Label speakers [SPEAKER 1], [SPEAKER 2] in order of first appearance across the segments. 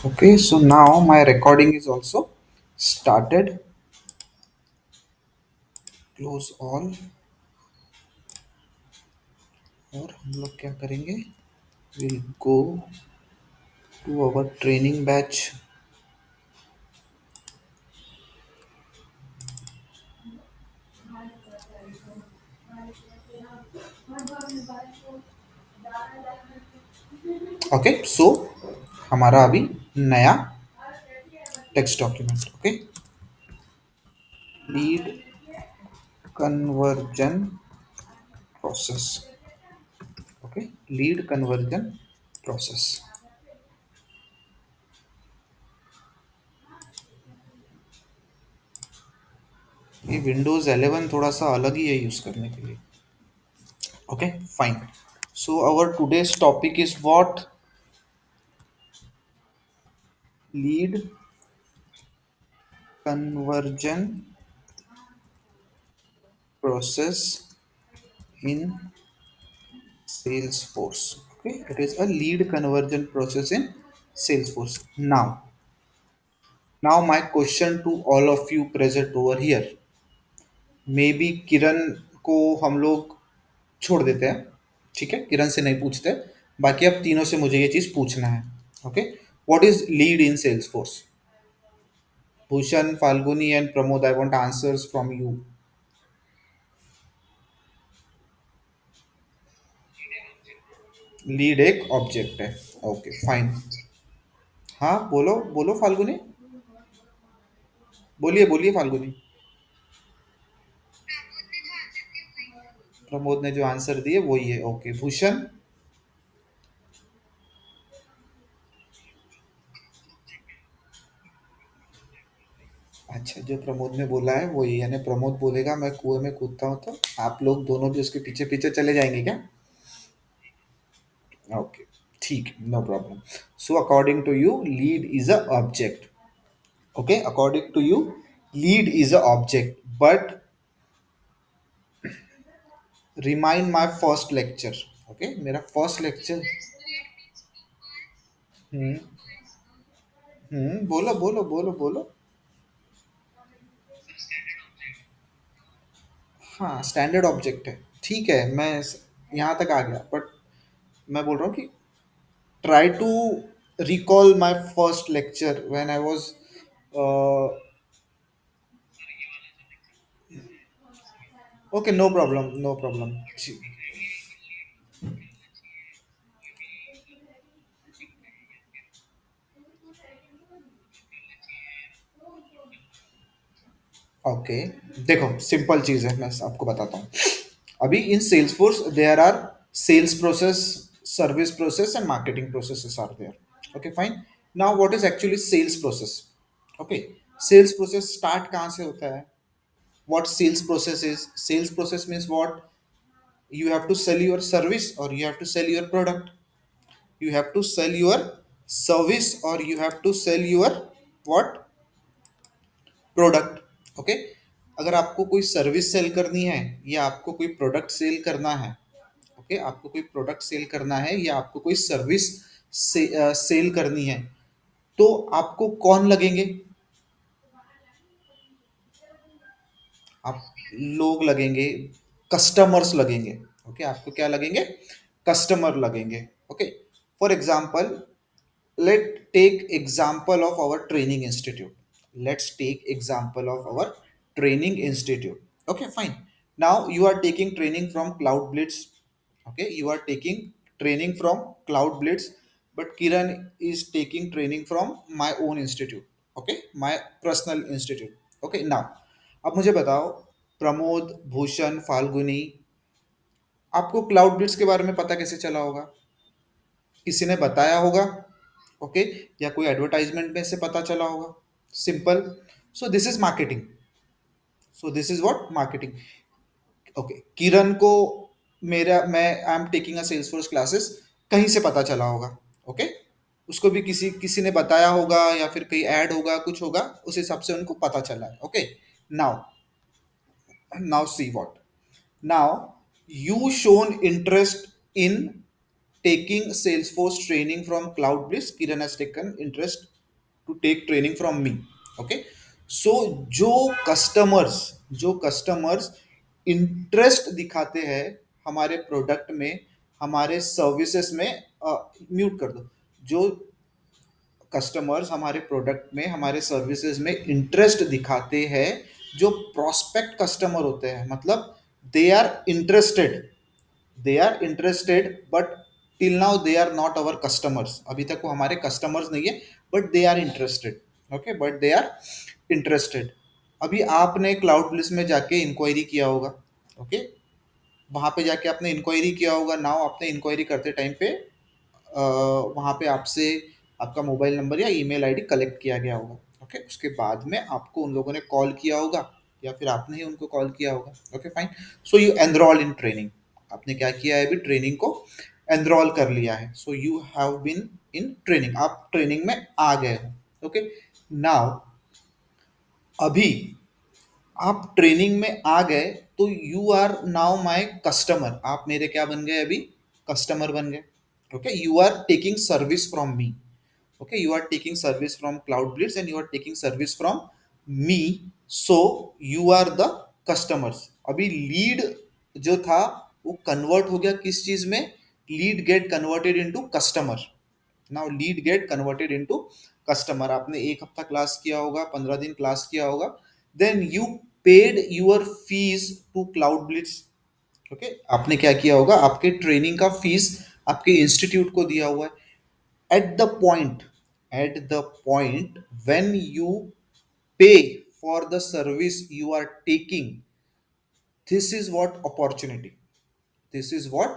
[SPEAKER 1] Okay, so now my recording is also started. Close all और हम लोग क्या करेंगे? We'll go to our training batch. Okay, so हमारा अभी नया text document. Okay, lead conversion process. Okay, lead conversion process. ये Windows 11 थोड़ा सा अलग ही है यूज करने के लिए. Okay, fine. So our today's topic is what? Lead conversion process in Salesforce. Okay, it is a lead conversion process in Salesforce. Now my question to all of you present over here. Maybe किरण को हम लोग छोड़ देते हैं. ठीक है, किरण से नहीं पूछते. बाकी अब तीनों से मुझे ये चीज पूछना है. Okay, what is lead in Salesforce? Bhushan, Falguni and Pramod, I want answers from you. Lead एक ऑब्जेक्ट है. Okay, fine. हाँ, बोलो बोलो फाल्गुनी. बोलिए बोलिए फाल्गुनी. प्रमोद ने जो आंसर दिए वही है. ओके, भूषण. अच्छा, जो प्रमोद ने बोला है वही, यानी प्रमोद बोलेगा मैं कुएं में कूदता हूँ, तो आप लोग दोनों भी उसके पीछे पीछे चले जाएंगे क्या? ओके, ठीक, no problem. So according to you lead is a object. Okay, according to you lead is a object, but remind my first lecture. Okay, मेरा फर्स्ट लेक्चर. हम्म. बोलो बोलो बोलो बोलो. हाँ, स्टैंडर्ड ऑब्जेक्ट है. ठीक है, मैं यहाँ तक आ गया, बट मैं बोल रहा हूँ कि try to recall my first lecture when I was. Okay, no problem no problem. Okay, देखो सिंपल चीज़ है, मैं आपको बताता हूँ. अभी in Salesforce there are sales process, service process and marketing processes are there. Okay, fine. Now what is actually sales process? Okay, sales process start कहाँ से होता है? What sales process is? Sales process means what? You have to sell your service or you have to sell your product. You have to sell your service or you have to sell your what? Product. Okay, अगर आपको कोई service cell करनी है या आपको कोई product cell करना है. ओके, आपको कोई प्रोडक्ट सेल करना है या आपको कोई सर्विस सेल करनी है, तो आपको कौन लगेंगे? आप लोग लगेंगे, कस्टमर्स लगेंगे. ओके, आपको क्या लगेंगे? कस्टमर लगेंगे. Okay, for example, let take example of our training institute. Let's take example of our training institute. Okay, fine. Now you are taking training from Cloud Blitz. Okay, you are taking training from Cloud Blitz, but Kiran is taking training from my own institute. Okay, my personal institute. Okay, now अब मुझे बताओ, प्रमोद, भूषण, फाल्गुनी, आपको cloud Blitz के बारे में पता कैसे चला होगा? किसी ने बताया होगा. ओके, या कोई एडवर्टाइजमेंट में से पता चला होगा. Simple. So this is marketing. So this is what? Marketing. Okay, Kiran को मेरा मैं I am taking a Salesforce classes, कहीं से पता चला होगा. ओके, उसको भी किसी किसी ने बताया होगा या फिर कहीं ऐड होगा, कुछ होगा, उस हिसाब से उनको पता चला है. Okay, now now see what. Now you shown interest in taking Salesforce training from CloudBlitz. Kiran has taken interest to take training from me. Okay, so जो कस्टमर्स इंटरेस्ट दिखाते हैं हमारे प्रोडक्ट में, हमारे सर्विसेज में, म्यूट कर दो, जो कस्टमर्स हमारे प्रोडक्ट में, हमारे सर्विसेज में इंटरेस्ट दिखाते हैं, जो प्रोस्पेक्ट कस्टमर होते हैं, मतलब they are interested, but till now they are not our customers, अभी तक वो हमारे कस्टमर्स नहीं है, but they are interested. Okay, but they are interested. अभी आपने क्लाउड ब्लिस में जाके इंक्वायरी किया होगा। ओके, वहां पे जाके आपने इंक्वायरी किया होगा। नाउ आपने इंक्वायरी करते टाइम पे वहाँ पे आपसे आपका मोबाइल नंबर या ईमेल आईडी कलेक्ट किया गया होगा। ओके, उसके बाद में आपको उन लोगों ने कॉल किया होगा या फिर आपने ही उनको कॉल किया होगा। Okay fine, so you enrol in training. आपने क्या किया है, अभी ट्रेनिंग को एनरोल कर लिया है। So you have been in training, आप ट्रेनिंग में आ गए हो। ओके, नाउ अभी आप ट्रेनिंग में आ गए तो you are now my customer, आप मेरे क्या बन गए, अभी कस्टमर बन गए। Okay, you are taking service from me. Okay, you are taking service from CloudBlitz and you are taking service from me, so you are the customers। अभी lead जो था वो कन्वर्ट हो गया किस चीज में, lead get converted into customer. Now lead get converted into customer. आपने एक हफ्ता क्लास किया होगा, 15 दिन क्लास किया होगा, then you paid your fees to CloudBlitz। Okay, आपने क्या किया होगा, आपके ट्रेनिंग का फीस आपके इंस्टीट्यूट को दिया हुआ है। at the point at the point when you pay for the service you are taking, this is what opportunity, this is what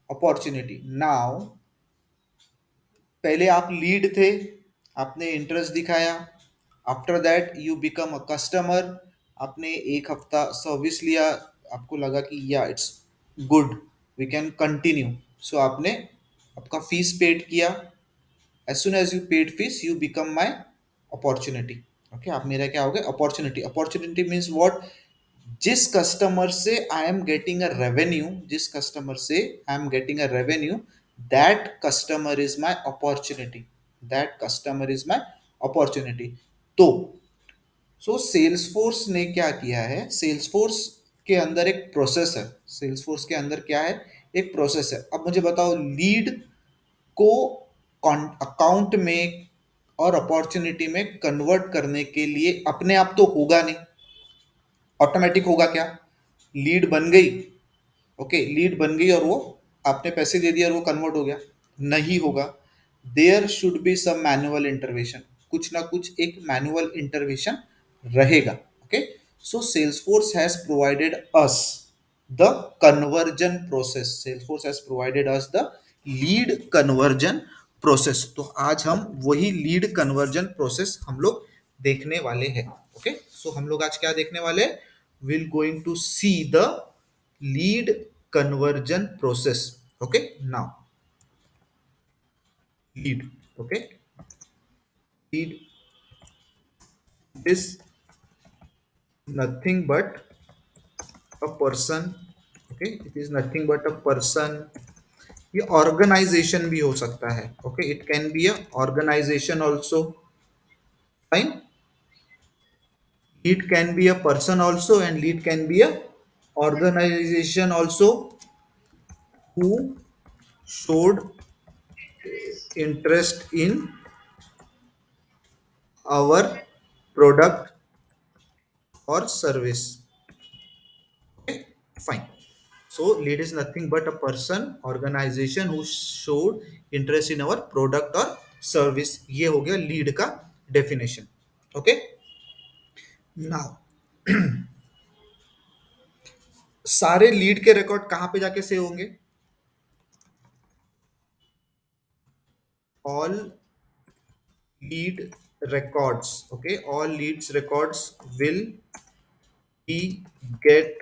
[SPEAKER 1] opportunity। now पहले आप लीड थे, आपने इंटरेस्ट दिखाया, after that you become a customer, आपने एक हफ्ता service लिया, आपको लगा कि या it's good, we can continue, so आपने आपका फीस पेड किया। as soon as you paid fees you become my opportunity। okay, आप मेरा क्या हो गए, अपॉर्चुनिटी। अपॉर्चुनिटी मीन्स व्हाट, जिस कस्टमर से I am getting a revenue, जिस कस्टमर से I am getting a revenue, that customer is my opportunity, that customer is my opportunity. तो सो सेल्सफोर्स ने क्या किया है, सेल्सफोर्स के अंदर एक प्रोसेस है, सेल्सफोर्स के अंदर क्या है, एक प्रोसेस है। अब मुझे बताओ, लीड को अकाउंट में और अपॉर्चुनिटी में कन्वर्ट करने के लिए अपने आप तो होगा नहीं, ऑटोमेटिक होगा क्या, लीड बन गई। ओके, लीड बन गई और वो आपने पैसे दे दिया और वो कन्वर्ट हो गया, नहीं होगा। There should be some manual intervention, कुछ ना कुछ एक मैनुअल इंटरवेंशन रहेगा। Okay, so Salesforce has provided us the conversion process, Salesforce has provided us the lead conversion process. तो आज हम वही लीड कन्वर्जन प्रोसेस हम लोग देखने वाले हैं। ओके, सो हम लोग आज क्या देखने वाले हैं, will going to see the lead conversion process। okay, now lead, okay, lead is nothing but a person। okay, it is nothing but a person। ये ऑर्गेनाइजेशन भी हो सकता है। Okay, it can be a organisation also, fine. Lead can be a person also and lead can be a organization also who showed interest in our product or service। okay, fine। so lead is nothing but a person, organization who showed interest in our product or service। ये हो गया lead का definition. Okay, now सारे lead के record कहां पे जाके save होंगे, all lead records। okay, all leads records will be get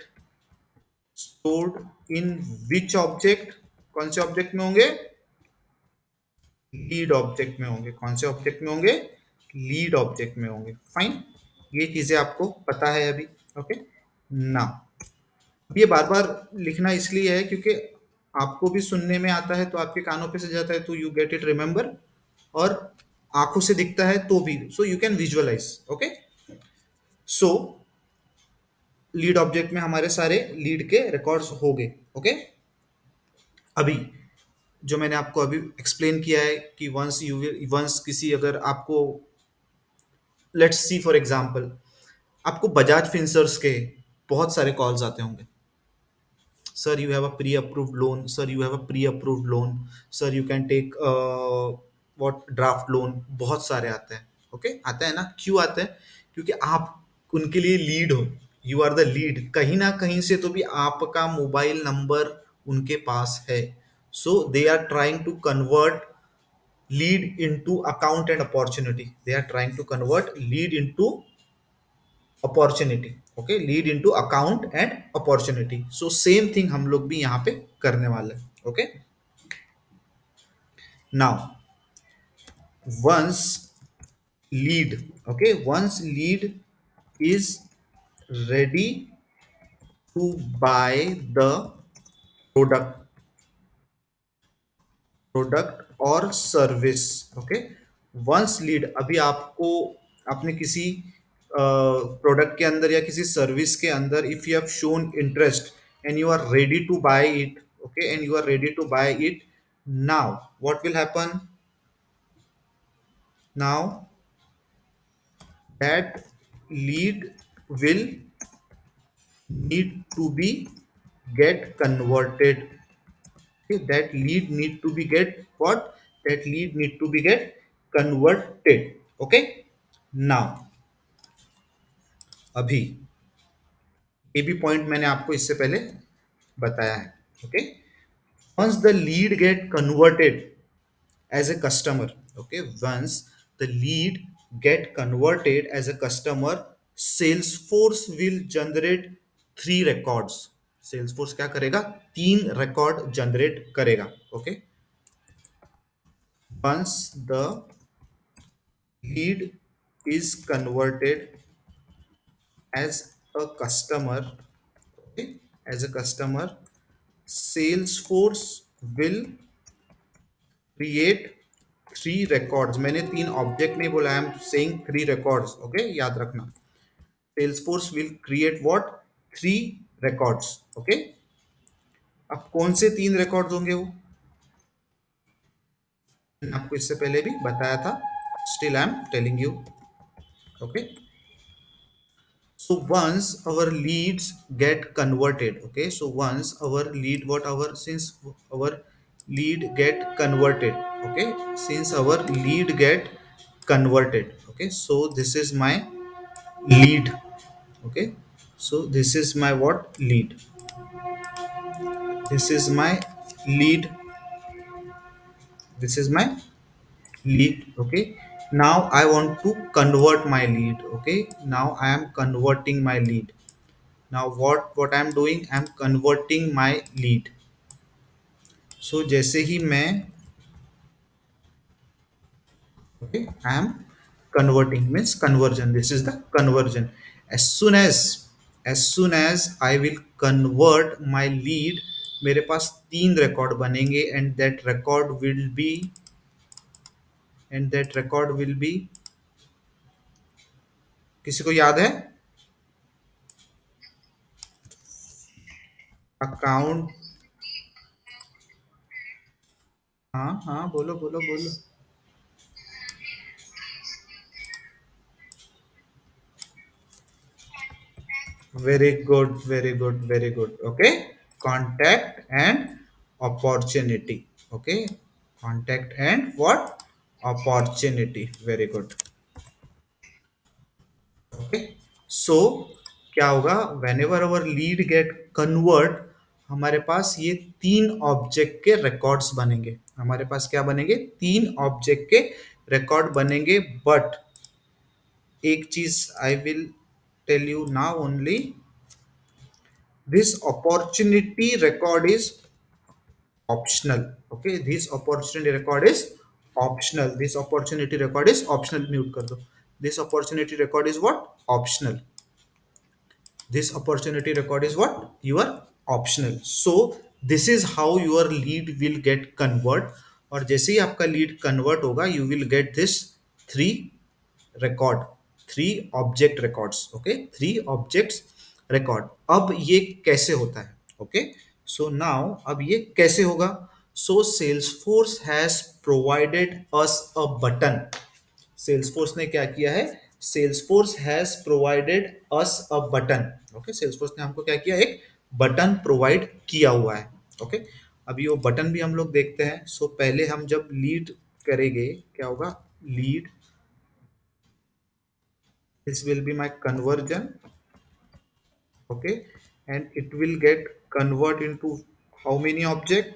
[SPEAKER 1] stored in which object, कौन से ऑब्जेक्ट में होंगे, लीड ऑब्जेक्ट में होंगे। कौन से ऑब्जेक्ट में होंगे, लीड ऑब्जेक्ट में होंगे। फाइन, ये चीजें आपको पता है अभी। ओके, ना ये बार बार लिखना इसलिए है क्योंकि आपको भी सुनने में आता है तो आपके कानों पे से जाता है तो यू गेट इट रिमेंबर, और आंखों से दिखता है तो भी, so you can visualise. Okay, so lead object में हमारे सारे लीड के रिकॉर्ड्स हो गए। ओके, अभी जो मैंने आपको अभी एक्सप्लेन किया है कि वंस किसी, अगर आपको, लेट्स सी फॉर एग्जांपल, आपको बजाज फिंसर्स के बहुत सारे कॉल्स आते होंगे। Sir you have a pre approved loan, sir you have a pre approved loan, sir you can take what draft loan, बहुत सारे आते हैं। ओके, आता है ना, क्यों आता है? क्योंकि आप उनके लिए लीड हो, यू आर द लीड, कहीं ना कहीं से तो भी आपका मोबाइल नंबर उनके पास है। So they are trying to convert lead into account and opportunity. They are trying to convert lead into opportunity. Okay, lead into account and opportunity. So same thing हम लोग भी यहाँ पे करने वाले हैं। Okay, now once lead, okay, once lead is ready to buy the product, product और service. Okay, once lead, अभी आपको, आपने किसी प्रोडक्ट के अंदर या किसी सर्विस के अंदर, if you have shown interest and you are ready to buy it, okay, and you are ready to buy it, now what will happen? Now that lead will need to be get converted. Okay, that lead need to be get what? That lead need to be get converted. Okay, now अभी ये भी point मैंने आपको इससे पहले बताया है। Okay, once the lead get converted as a customer, okay, once the lead get converted as a customer, salesforce will generate 3 records। salesforce क्या करेगा? 3 रिकॉर्ड जनरेट करेगा। Okay, once the lead is converted as a customer, okay, as a customer, salesforce will create 3 records. मैंने 3 object नहीं बोला, I am saying 3 records. Okay, याद रखना, Salesforce will create what? 3 records. Okay, अब कौन से 3 records होंगे वो मैंने आपको इससे पहले भी बताया था, still I am telling you. Okay, so once our leads get converted, okay, so once our lead, what our, since our lead get converted, okay, since our lead get converted, okay, so this is my lead. Okay, so this is my what? Lead. This is my lead. This is my lead. Okay, now I want to convert my lead. Okay, now I am converting my lead. Now what I am doing, I am converting my lead. So जैसे ही मैं, okay, I am converting means conversion, this is the conversion. As soon as I will convert my lead, मेरे पास 3 record बनेंगे, and that record will be, किसी को याद है? Account, हाँ हाँ, बोलो बोलो बोलो। Very good, very good, very good. Okay, contact and opportunity. Okay, contact and what? Opportunity, very good. Okay, so क्या होगा? Whenever our lead get convert, हमारे पास ये 3 ऑब्जेक्ट के रिकॉर्ड्स बनेंगे। हमारे पास क्या बनेंगे? 3 ऑब्जेक्ट के रिकॉर्ड बनेंगे। बट एक चीज I will tell you now only, this opportunity record is optional। okay, this opportunity record is optional, this opportunity record is optional, mute कर दो। this opportunity record is what? Optional। this opportunity record is what? Your optional। so this is how your lead will get convert. और जैसे ही आपका lead convert होगा you will get this three record, three object records. Okay, three objects record. अब ये कैसे होता है? Okay, so now अब ये कैसे होगा? So Salesforce has provided us a button. Salesforce ने क्या किया है? Salesforce has provided us a button. Okay, Salesforce ने हमको क्या किया? एक बटन प्रोवाइड किया हुआ है। ओके, अभी वो बटन भी हम लोग देखते हैं। सो पहले हम जब लीड करेंगे क्या होगा? Lead, this will be my conversion. Okay, and it will get convert into how many object?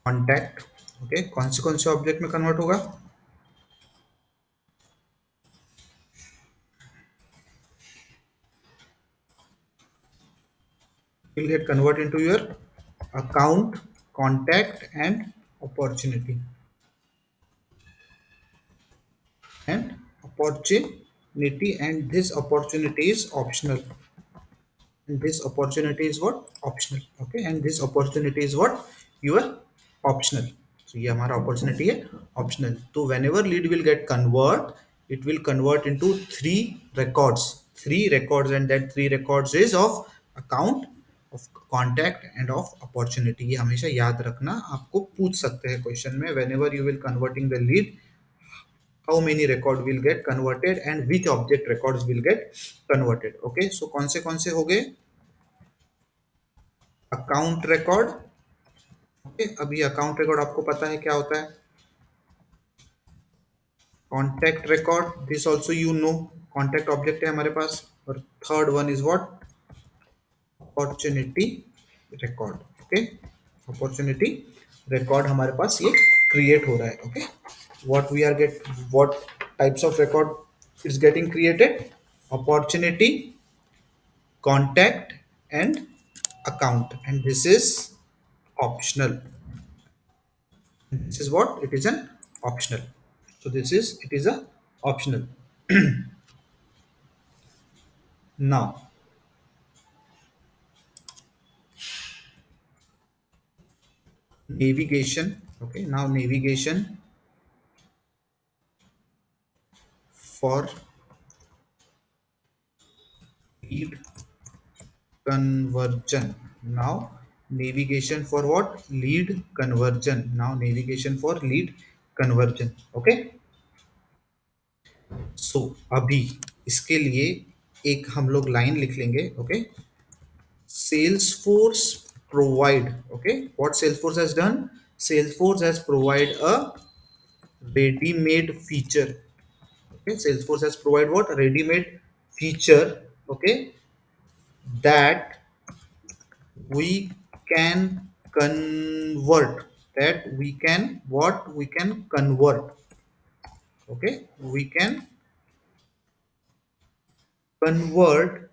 [SPEAKER 1] Contact। Okay, कौन से ऑब्जेक्ट में कन्वर्ट होगा? Will get convert into your account, contact and opportunity, and opportunity, and this opportunity is optional. And this opportunity is what? Optional। Okay, and this opportunity is what? Your optional। so ये हमारा opportunity है optional। तो whenever lead will get convert, it will convert into three records, and that three records is of account, of contact and of opportunity। ये हमेशा याद रखना, आपको पूछ सकते हैं क्वेश्चन में। whenever you will converting the lead, how many record will get converted and which object records will get converted? Okay, so कौन से हो गए? Account record. ओके, अभी अकाउंट रिकॉर्ड आपको पता है क्या होता है? Contact record, this also you know, contact object है हमारे पास। और third one is what? Opportunity record. Okay, opportunity record हमारे पास ये क्रिएट हो रहा है। Okay, what we are get, what types of record is getting created? Opportunity, contact and account, and this is optional। This is what? It is an optional। so this is, it is a optional। now navigation। okay, now navigation for lead conversion। now navigation for what? Lead conversion। now navigation for lead conversion। okay, so अभी इसके लिए एक हम लोग line लिख लेंगे। Okay, Salesforce provide, okay, what Salesforce has done? Salesforce has provided a ready-made feature। Okay, Salesforce has provided what? Ready-made feature, okay, that we can convert, that we can what? We can convert, okay, we can convert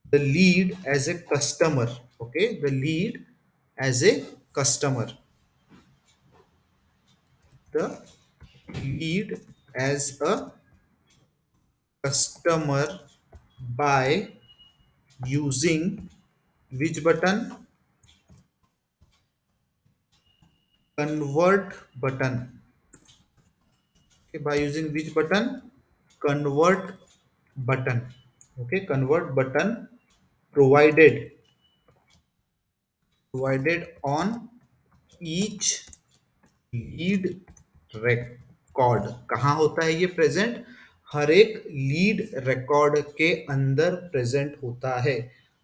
[SPEAKER 1] the lead as a customer। Okay, the lead as a customer, the lead as a customer by using which button? Convert button। Okay, by using which button? Convert button। Okay, convert button provided, provided on each lead record. कहाँ होता है ये present? हर एक lead record के अंदर present होता है।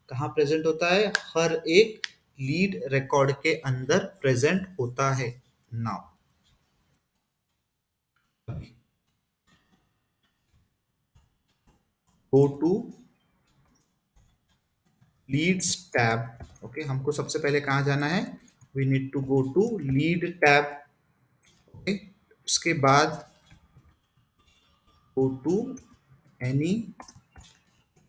[SPEAKER 1] कहाँ प्रेजेंट होता है? हर एक लीड रिकॉर्ड के अंदर प्रेजेंट होता है। Now go to leads tab. Okay, हमको सबसे पहले कहाँ जाना है? We need to go to lead tab. Okay, उसके बाद go to any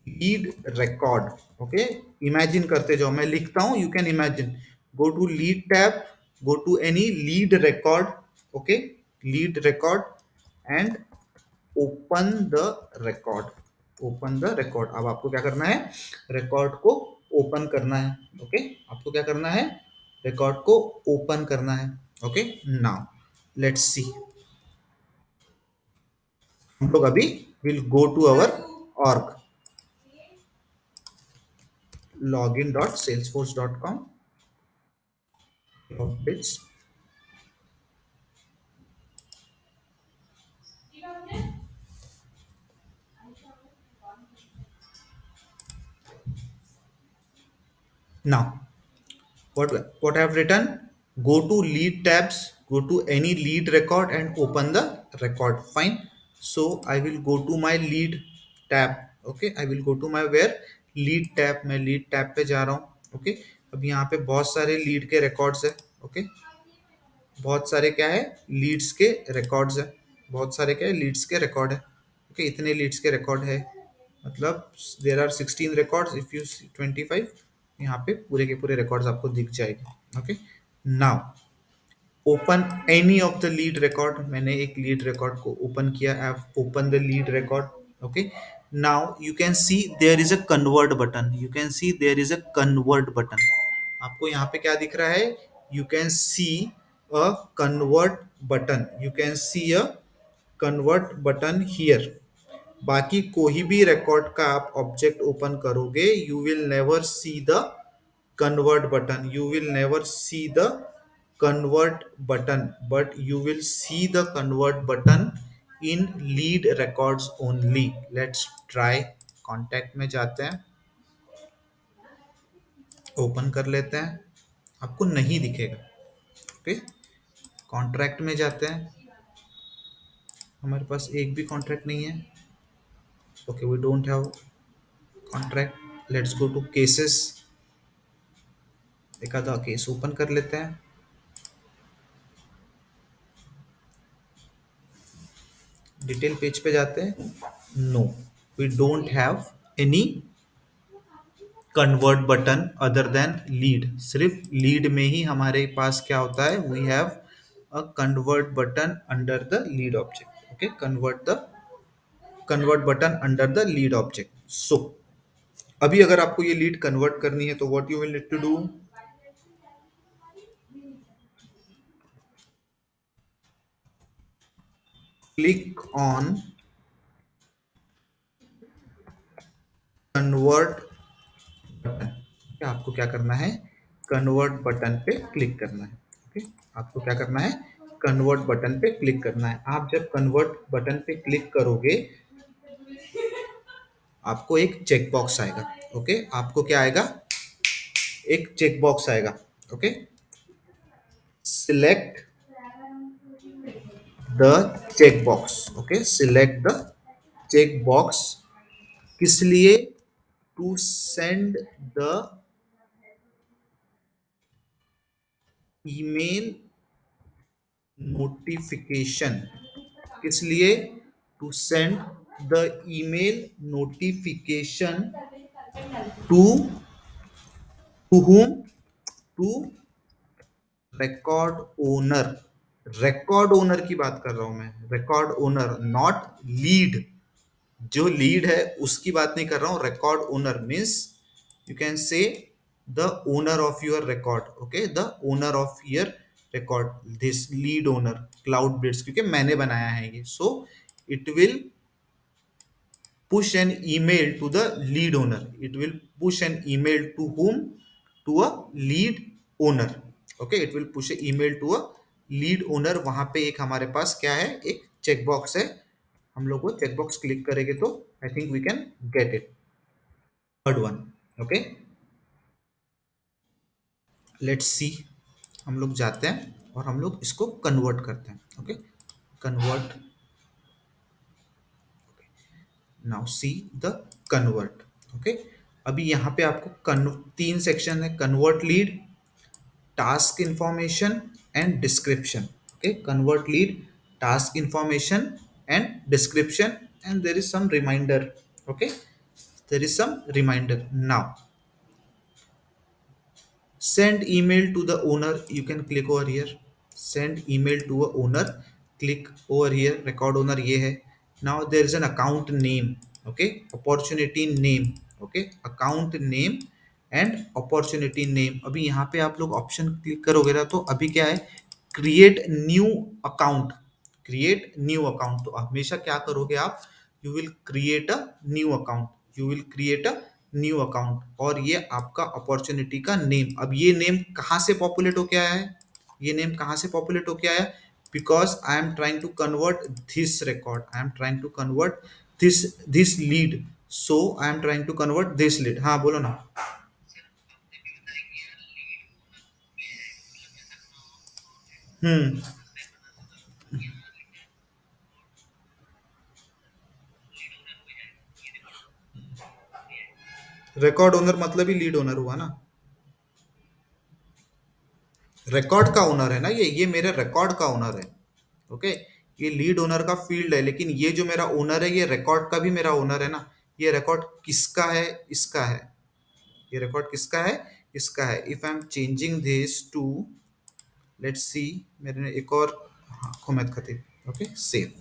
[SPEAKER 1] lead record. Okay, imagine करते जाओ, मैं लिखता हूं, you can imagine. Go to lead tab, go to any lead record. Okay, lead record and open the record. Open the record. अब आपको क्या करना है, रिकॉर्ड को ओपन करना है। ओके, आपको क्या करना है, रिकॉर्ड को ओपन करना है। Okay, now let's see. हम लोग अभी will go to our org, login.salesforce.com bits. Now what I have written, go to lead tabs, go to any lead record and open the record. Fine, so I will go to my lead tab. Okay, I will go to my where, lead tab. मैं lead tab पे जा रहा हूँ। okay, अब यहाँ पे बहुत सारे lead के records है। okay, बहुत सारे क्या है, लीड्स के रिकॉर्ड्स है। बहुत सारे क्या है, लीड्स के रिकॉर्ड है। ओके, इतने लीड्स के रिकॉर्ड है, मतलब there are 16 records, if you 25, यहाँ पे पूरे के पूरे रिकॉर्ड्स आपको दिख जाएंगे। Okay, now open any of the lead record. मैंने एक लीड रिकॉर्ड को ओपन किया, I have open the lead record. Okay, now you can see there is a convert button, you can see there is a convert button. आपको यहाँ पे क्या दिख रहा है, you can see a convert button, you can see a convert button here. बाकी कोई भी रिकॉर्ड का आप ऑब्जेक्ट ओपन करोगे, you will never see the convert button, you will never see the convert button, but you will see the convert button in lead records only. Let's try। contact में जाते हैं, open कर लेते हैं, आपको नहीं दिखेगा। ओके, कॉन्ट्रैक्ट में जाते हैं, हमारे पास एक भी कॉन्ट्रैक्ट नहीं है। Okay, we don't have contract. Let's go to cases, एक आधा केस ओपन कर लेते हैं। डिटेल पेज पे जाते हैं, no, we don't have any convert button other than lead. सिर्फ लीड में ही हमारे पास क्या होता है, we have a convert button under the lead object. Okay, convert button under the lead object. So अभी अगर आपको ये लीड कन्वर्ट करनी है तो what you will need to do, click on convert button. क्या आपको क्या करना है, कन्वर्ट बटन पे क्लिक करना है। ओके, आपको क्या करना है, कन्वर्ट बटन पे क्लिक करना है। आप जब कन्वर्ट बटन पे क्लिक करोगे, आपको एक चेक बॉक्स आएगा। ओके, आपको क्या आएगा, एक चेक बॉक्स आएगा। Okay, select the check box. Okay, select the check box, किस लिए, to send the email notification. किस लिए, to send the email notification to whom, to record owner. Record owner की बात कर रहा हूं मैं, रिकॉर्ड ओनर, नॉट लीड। जो लीड है उसकी बात नहीं कर रहा हूं, record owner means you can say the owner of your record. Okay, the owner of your record, this lead owner cloud bits, क्योंकि मैंने बनाया है ये। So it will push an email to the lead owner, it will push an email to whom, to a lead owner। okay, it will push an email to a lead owner। वहां पे एक हमारे पास क्या है, एक check box है, हम लोग वो चेक बॉक्स क्लिक करेंगे तो I think we can get it. Third one. Okay, let's see. हम लोग जाते हैं और हम लोग इसको कन्वर्ट करते हैं। Okay, convert, now see the convert. Okay, अभी यहाँ पे आपको तीन सेक्शन है, convert lead, task information and description. Okay, convert lead, task information and description, and there is some reminder. Okay, there is some reminder. Now send email to the owner, you can click over here. Send email to a owner, click over here. Record owner ये है. Now there is an account name. Okay, opportunity name. Okay, account name and opportunity name. अभी यहाँ पे आप लोग option click करोगे ना, तो अभी क्या है, create new account. Create new account, तो हमेशा क्या करोगे आप, you will create a new account. You will create a new account, और ये आपका अपॉर्चुनिटी का नेम. अब ये नेम कहाँ से पॉपुलेट होके आया है, ये नेम कहाँ से पॉपुलेट होके आया है, because I am trying to convert this record, I am trying to convert this lead, so I am trying to convert this lead. हाँ बोलो ना. हम्म. रिकॉर्ड ओनर मतलब ही लीड ओनर हुआ ना. रिकॉर्ड का ओनर है ना, ये मेरे रिकॉर्ड का ओनर है. ओके, ये लीड ओनर का फील्ड है, लेकिन ये जो मेरा ओनर है, ये रिकॉर्ड का भी मेरा ओनर है ना. ये रिकॉर्ड किसका है, इसका है. ये रिकॉर्ड किसका है, इसका है. If I am changing this to, let's see, मेरे ने एक और, हाँ, Khumaid Khateeb. Okay, save.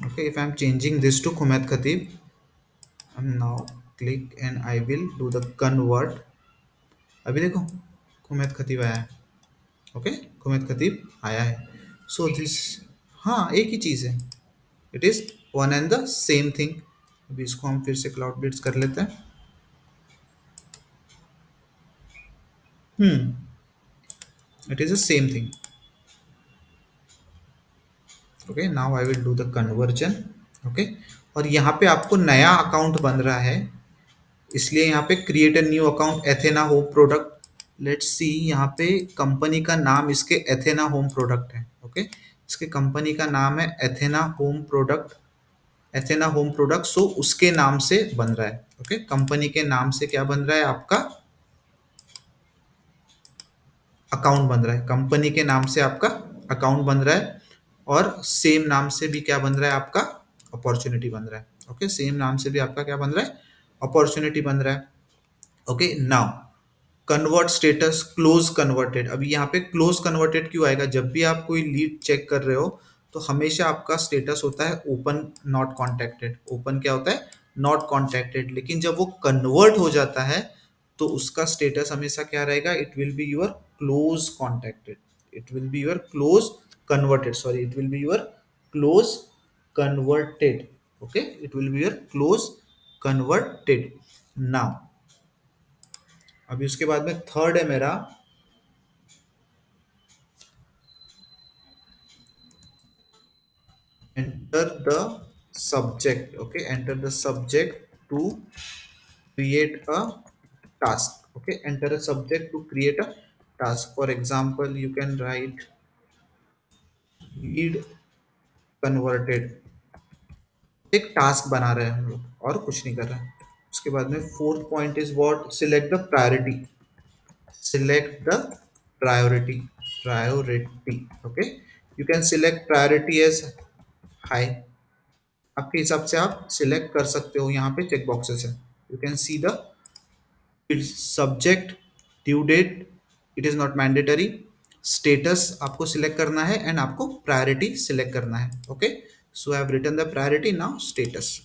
[SPEAKER 1] Okay, if I am changing this to Khumaid Khateeb, I am now click and I will do the convert. अभी देखो, खुमैद खतीब आया है. ओके, खुमैद खतीब आया है. सो दिस, हाँ एक ही चीज़ है. It is one and the same thing. अभी इसको हम फिर से क्लाउड बिट्स कर लेते हैं. Hmm. It is the same thing. Okay, now I will do the conversion. Okay, और यहाँ पे आपको नया अकाउंट बन रहा है, इसलिए यहाँ पे create a new account Athena home product. Let's see, यहाँ पे कंपनी का नाम इसके एथेना होम प्रोडक्ट है. ओके, इसके कंपनी का नाम है Athena home product. Athena home product, so उसके नाम से बन रहा है. ओके, कंपनी के नाम से क्या बन रहा है आपका अकाउंट बन रहा है. कंपनी के नाम से आपका अकाउंट बन रहा है, और सेम नाम से भी क्या बन रहा है आपका अपॉर्चुनिटी बन रहा है. ओके, सेम नाम से भी आपका क्या बन रहा है, अपॉर्चुनिटी बन रहा है. Okay, now convert status close converted. अभी यहाँ पे क्लोज कन्वर्टेड क्यों आएगा, जब भी आप कोई लीड चेक कर रहे हो, तो हमेशा आपका स्टेटस होता है ओपन नॉट कॉन्टेक्टेड. ओपन क्या होता है, नॉट कॉन्टेक्टेड. लेकिन जब वो कन्वर्ट हो जाता है, तो उसका स्टेटस हमेशा क्या रहेगा, it will be your close contacted. It will be your close converted, sorry, it will be your close converted. Okay, it will be your close converted. Now अभी उसके बाद में थर्ड है मेरा, enter the subject. Okay, enter the subject to create a task. Okay, enter a subject to create a task. For example, you can write lead converted. एक task बना रहे हैं हम लोग, और कुछ नहीं कर रहे हैं. उसके बाद में fourth point is what, select the priority. Select the priority. Priority. Okay, you can select priority as high. आपके हिसाब से आप सिलेक्ट कर सकते हो. यहाँ पे चेक बॉक्सेस है, you can see the subject, due date, it is not mandatory. Status आपको सिलेक्ट करना है, एंड आपको प्रायोरिटी सिलेक्ट करना है. Okay, so I have written the priority. Now status,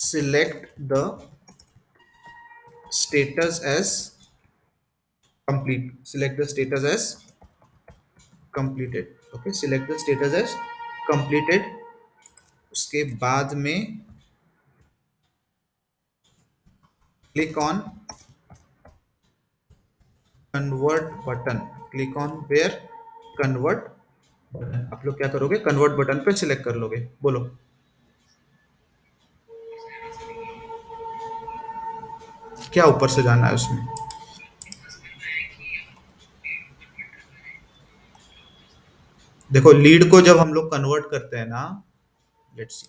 [SPEAKER 1] select the status as complete. Select the status as completed. Okay, select the status as completed. उसके बाद में click on convert button. Click on where, convert button. आप लोग क्या करोगे, convert button पे select कर लोगे. बोलो क्या ऊपर से जाना है उसमें. देखो, लीड को जब हम लोग कन्वर्ट करते हैं ना, लेट्स सी,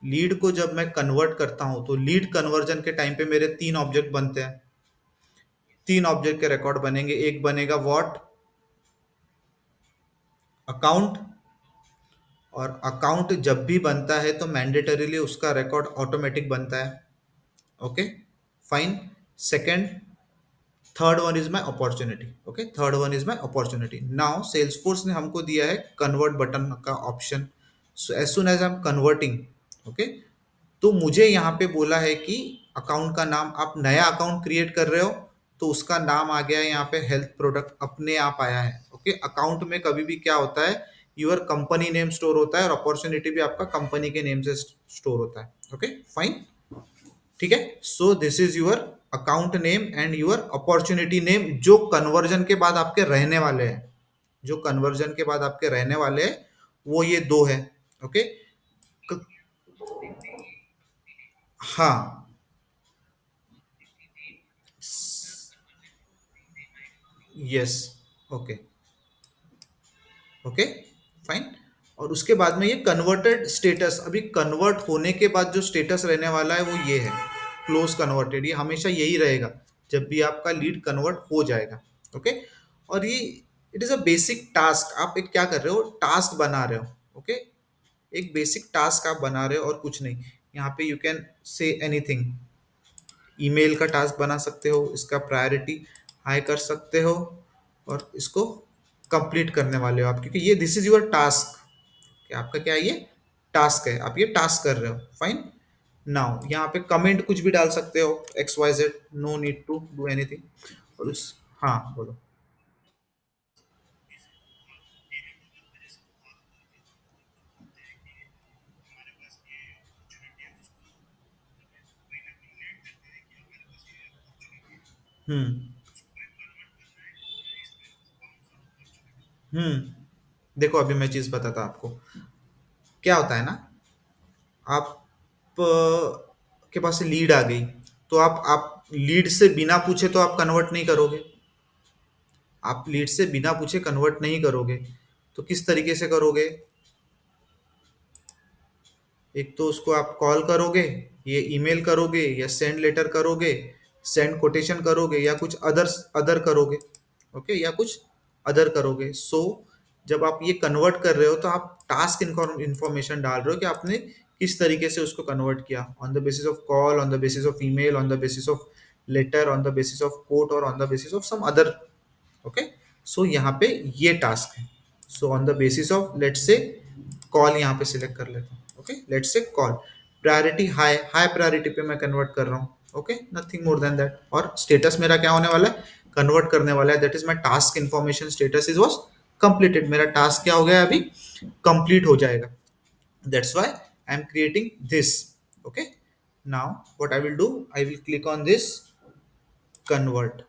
[SPEAKER 1] लीड को जब मैं कन्वर्ट करता हूं, तो लीड कन्वर्जन के टाइम पे मेरे तीन ऑब्जेक्ट बनते हैं. तीन ऑब्जेक्ट के रिकॉर्ड बनेंगे. एक बनेगा व्हाट, अकाउंट, और अकाउंट जब भी बनता है तो मैंडेटरीली उसका रिकॉर्ड ऑटोमेटिक बनता है। Okay, fine. Second, third one is my opportunity. Okay, third one is my opportunity. Now Salesforce ने हमको दिया है कन्वर्ट बटन का option. So as soon as I am converting, okay, तो मुझे यहाँ पे बोला है कि अकाउंट का नाम, आप नया अकाउंट क्रिएट कर रहे हो तो उसका नाम आ गया है यहाँ पे, हेल्थ प्रोडक्ट अपने आप आया है। ओके, अकाउंट में कभी भी क्या होता है, यूर कंपनी नेम स्टोर होता है और अपॉर्चुनिटी भी आपका कंपनी के नेम से स्टोर होता है। ओके, फाइन, ठीक है। So this is your account name and your opportunity name, जो कन्वर्जन के बाद आपके रहने वाले हैं, जो कन्वर्जन के बाद आपके रहने वाले हैं, वो ये दो है। ओके, हाँ, यस, ओके, ओके, फाइन। और उसके बाद में ये कन्वर्टेड स्टेटस, अभी कन्वर्ट होने के बाद जो स्टेटस रहने वाला है वो ये है, क्लोज कन्वर्टेड। ये हमेशा यही रहेगा जब भी आपका लीड कन्वर्ट हो जाएगा। ओके, और ये it is a basic task. आप एक क्या कर रहे हो, टास्क बना रहे हो। ओके, एक बेसिक टास्क आप बना रहे हो और कुछ नहीं। यहाँ पे you can say anything, email का टास्क बना सकते हो, इसका प्रायोरिटी हाई कर सकते हो और इसको कंप्लीट करने वाले हो आप, क्योंकि ये दिस इज योर टास्क। कि आपका क्या है, ये टास्क है, आप ये टास्क कर रहे हो। फाइन। नाउ यहाँ पे कमेंट कुछ भी डाल सकते हो, X Y Z, no need to do anything. और उस, हाँ बोलो। हम्म, हम्म, देखो अभी मैं चीज बताता आपको। क्या होता है ना, आप के पास लीड आ गई, तो आप लीड से बिना पूछे तो आप कन्वर्ट नहीं करोगे। आप लीड से बिना पूछे कन्वर्ट नहीं करोगे। तो किस तरीके से करोगे, एक तो उसको आप कॉल करोगे, ये ईमेल करोगे, या सेंड लेटर करोगे, सेंड कोटेशन करोगे, या कुछ अदर अदर करोगे। ओके, या कुछ अदर करोगे। सो जब आप ये कन्वर्ट कर रहे हो तो आप टास्क इंफॉर्मेशन डाल रहे हो कि आपने किस तरीके से उसको कन्वर्ट किया, on the basis of call, on the basis of email, on the basis of letter, on the basis of quote, और on the basis of some other. Okay, so यहाँ पे ये टास्क है। So on the basis of let's say call यहाँ पे select कर लेता हूँ। Okay, let's say call, priority high, high priority पे मैं कन्वर्ट कर रहा हूँ। Okay, nothing more then that. और स्टेटस मेरा क्या होने वाला है, कन्वर्ट करने वाला है, that is my task information status is was completed. मेरा टास्क क्या हो गया अभी, कंप्लीट हो जाएगा। That's why I am creating this. Okay, now what I will do, I will click on this convert.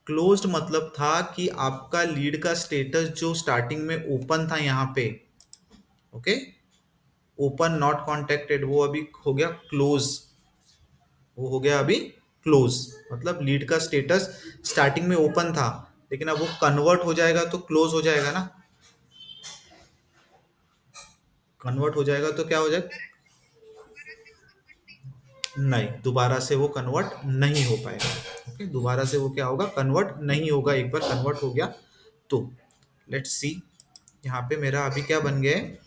[SPEAKER 1] Closed मतलब था कि आपका लीड का स्टेटस जो स्टार्टिंग में ओपन था यहाँ पे, ओके, ओपन नॉट कॉन्टेक्टेड, वो अभी हो गया क्लोज। वो हो गया अभी क्लोज। मतलब लीड का स्टेटस स्टार्टिंग में ओपन था, लेकिन अब वो कन्वर्ट हो जाएगा तो क्लोज हो जाएगा ना। कन्वर्ट हो जाएगा तो क्या हो जाएगा, नहीं, दोबारा से वो कन्वर्ट नहीं हो पाएगा। ओके, दोबारा से वो क्या होगा, कन्वर्ट नहीं होगा। एक बार कन्वर्ट हो गया तो लेट्स सी, यहाँ पे मेरा अभी क्या बन गया है,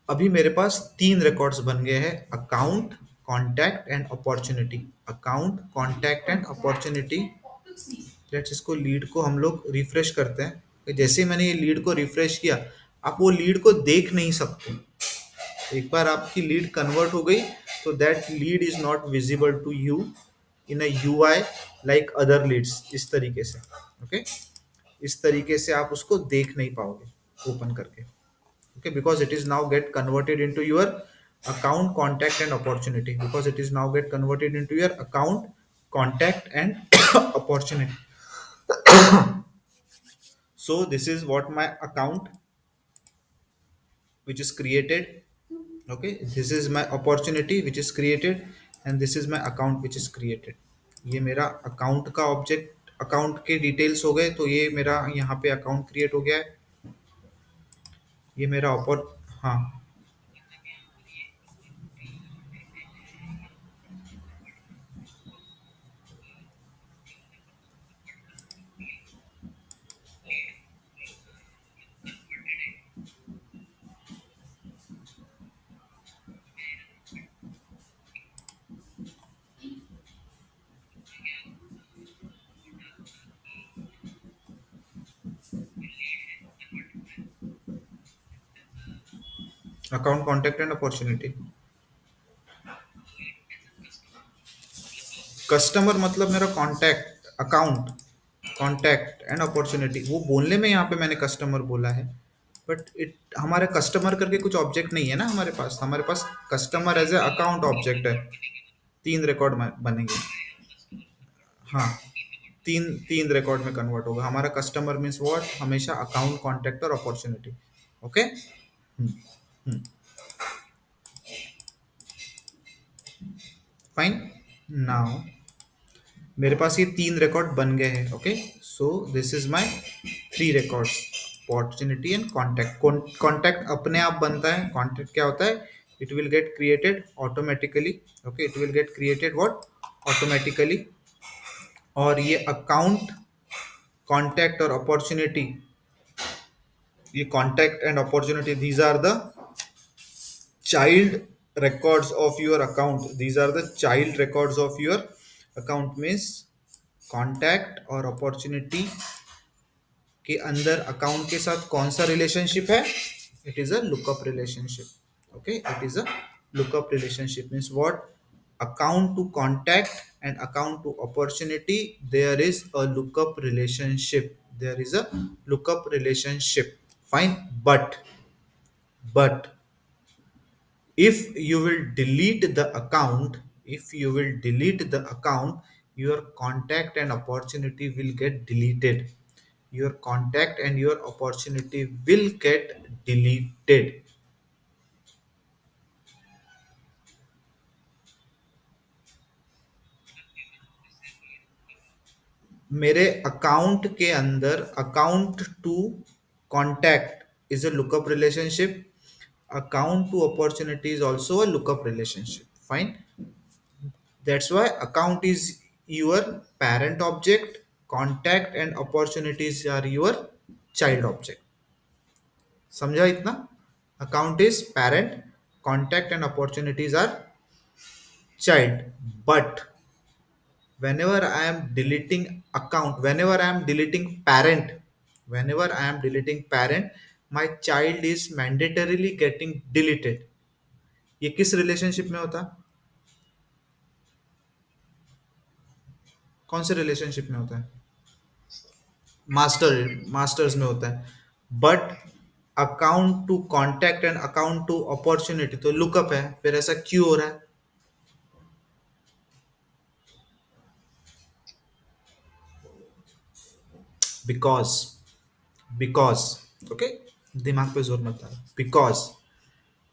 [SPEAKER 1] अभी मेरे पास तीन रिकॉर्ड्स बन गए हैं, account, contact and opportunity. Account, contact and opportunity. Let's इसको लीड को हम लोग रिफ्रेश करते हैं। तो जैसे ही मैंने ये लीड को रिफ्रेश किया, आप वो लीड को देख नहीं सकते। एक बार आपकी लीड कन्वर्ट हो गई तो that lead is not visible to you in a UI like other leads, इस तरीके से। ओके, इस तरीके से आप उसको देख नहीं पाओगे ओपन करके। Okay, because it is now get converted into your account, contact and opportunity, because it is now get converted into your account, contact and opportunity. So this is what my account which is created. Okay, this is my opportunity which is created, and this is my account which is created. ये मेरा account का object, account के details हो गए, तो ये मेरा यहाँ पे अकाउंट क्रिएट हो गया है। ये मेरा ऑपर, हाँ, account contact and opportunity. Customer मतलब मेरा contact account, contact and opportunity, वो बोलने में यहाँ पे मैंने कस्टमर बोला है, बट इट हमारे कस्टमर करके कुछ ऑब्जेक्ट नहीं है ना हमारे पास customer as a account object है। तीन रिकॉर्ड बनेंगे। हाँ, तीन तीन रिकॉर्ड में कन्वर्ट होगा हमारा कस्टमर मीन्स व्हाट, हमेशा अकाउंट कॉन्टैक्ट और अपॉर्चुनिटी। ओके। फाइन। नाउ मेरे पास ये तीन रिकॉर्ड बन गए हैं। Okay, so this is my three records, opportunity and contact. Contact अपने आप बनता है, कॉन्टैक्ट क्या होता है, it will get created automatically. Okay, it will get created what, automatically. और ये अकाउंट, कॉन्टैक्ट और अपॉर्चुनिटी, ये contact and opportunity, these are the child records of your account, these are the child records of your account। means contact और opportunity के अंदर account के साथ कौन सा रिलेशनशिप है, it is a lookup relationship. Okay, it is a lookup relationship means what, account to contact and account to opportunity, there is a lookup relationship, there is a lookup relationship। fine, but if you will delete the account, if you will delete the account, your contact and opportunity will get deleted, your contact and your opportunity will get deleted। मेरे account के अंदर account to contact is a lookup relationship, account to opportunity is also a lookup relationship। fine, that's why account is your parent object, contact and opportunities are your child object। समझा इतना? account is parent, contact and opportunities are child, but whenever I am deleting account, whenever I am deleting parent, whenever I am deleting parent, my child is mandatorily getting deleted। ये किस relationship में होता है, कौन से relationship में होता है? मास्टर्स में होता है। But account to contact and account to opportunity तो लुकअप है, फिर ऐसा क्यों हो रहा है? बिकॉज, बिकॉज, ओके, दिमाग पे जोर मत डालो। Because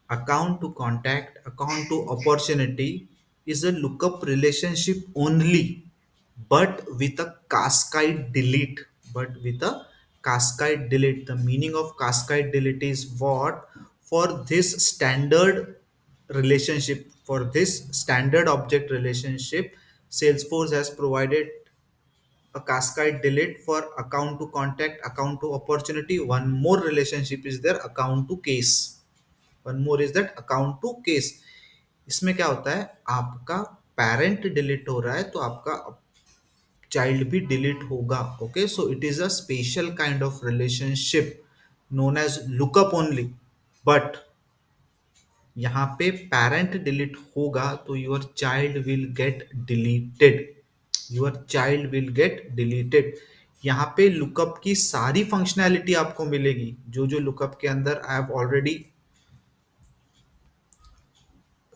[SPEAKER 1] account to contact, account to opportunity is a lookup relationship only, but with a cascade delete, but with a cascade delete। The meaning of cascade delete is what, for this standard relationship, for this standard object relationship, Salesforce has provided a cascade delete for account to contact, account to opportunity। One more relationship is there, account to case। One more is that account to case. इसमें क्या होता है, आपका parent delete हो रहा है तो आपका चाइल्ड भी डिलीट होगा। Okay, so it is a special kind of relationship known as lookup only. But यहाँ पे पेरेंट डिलीट होगा तो your child will get deleted, your child will get deleted. यहाँ पे लुकअप की सारी फंक्शनैलिटी आपको मिलेगी, जो जो लुकअप के अंदर I have already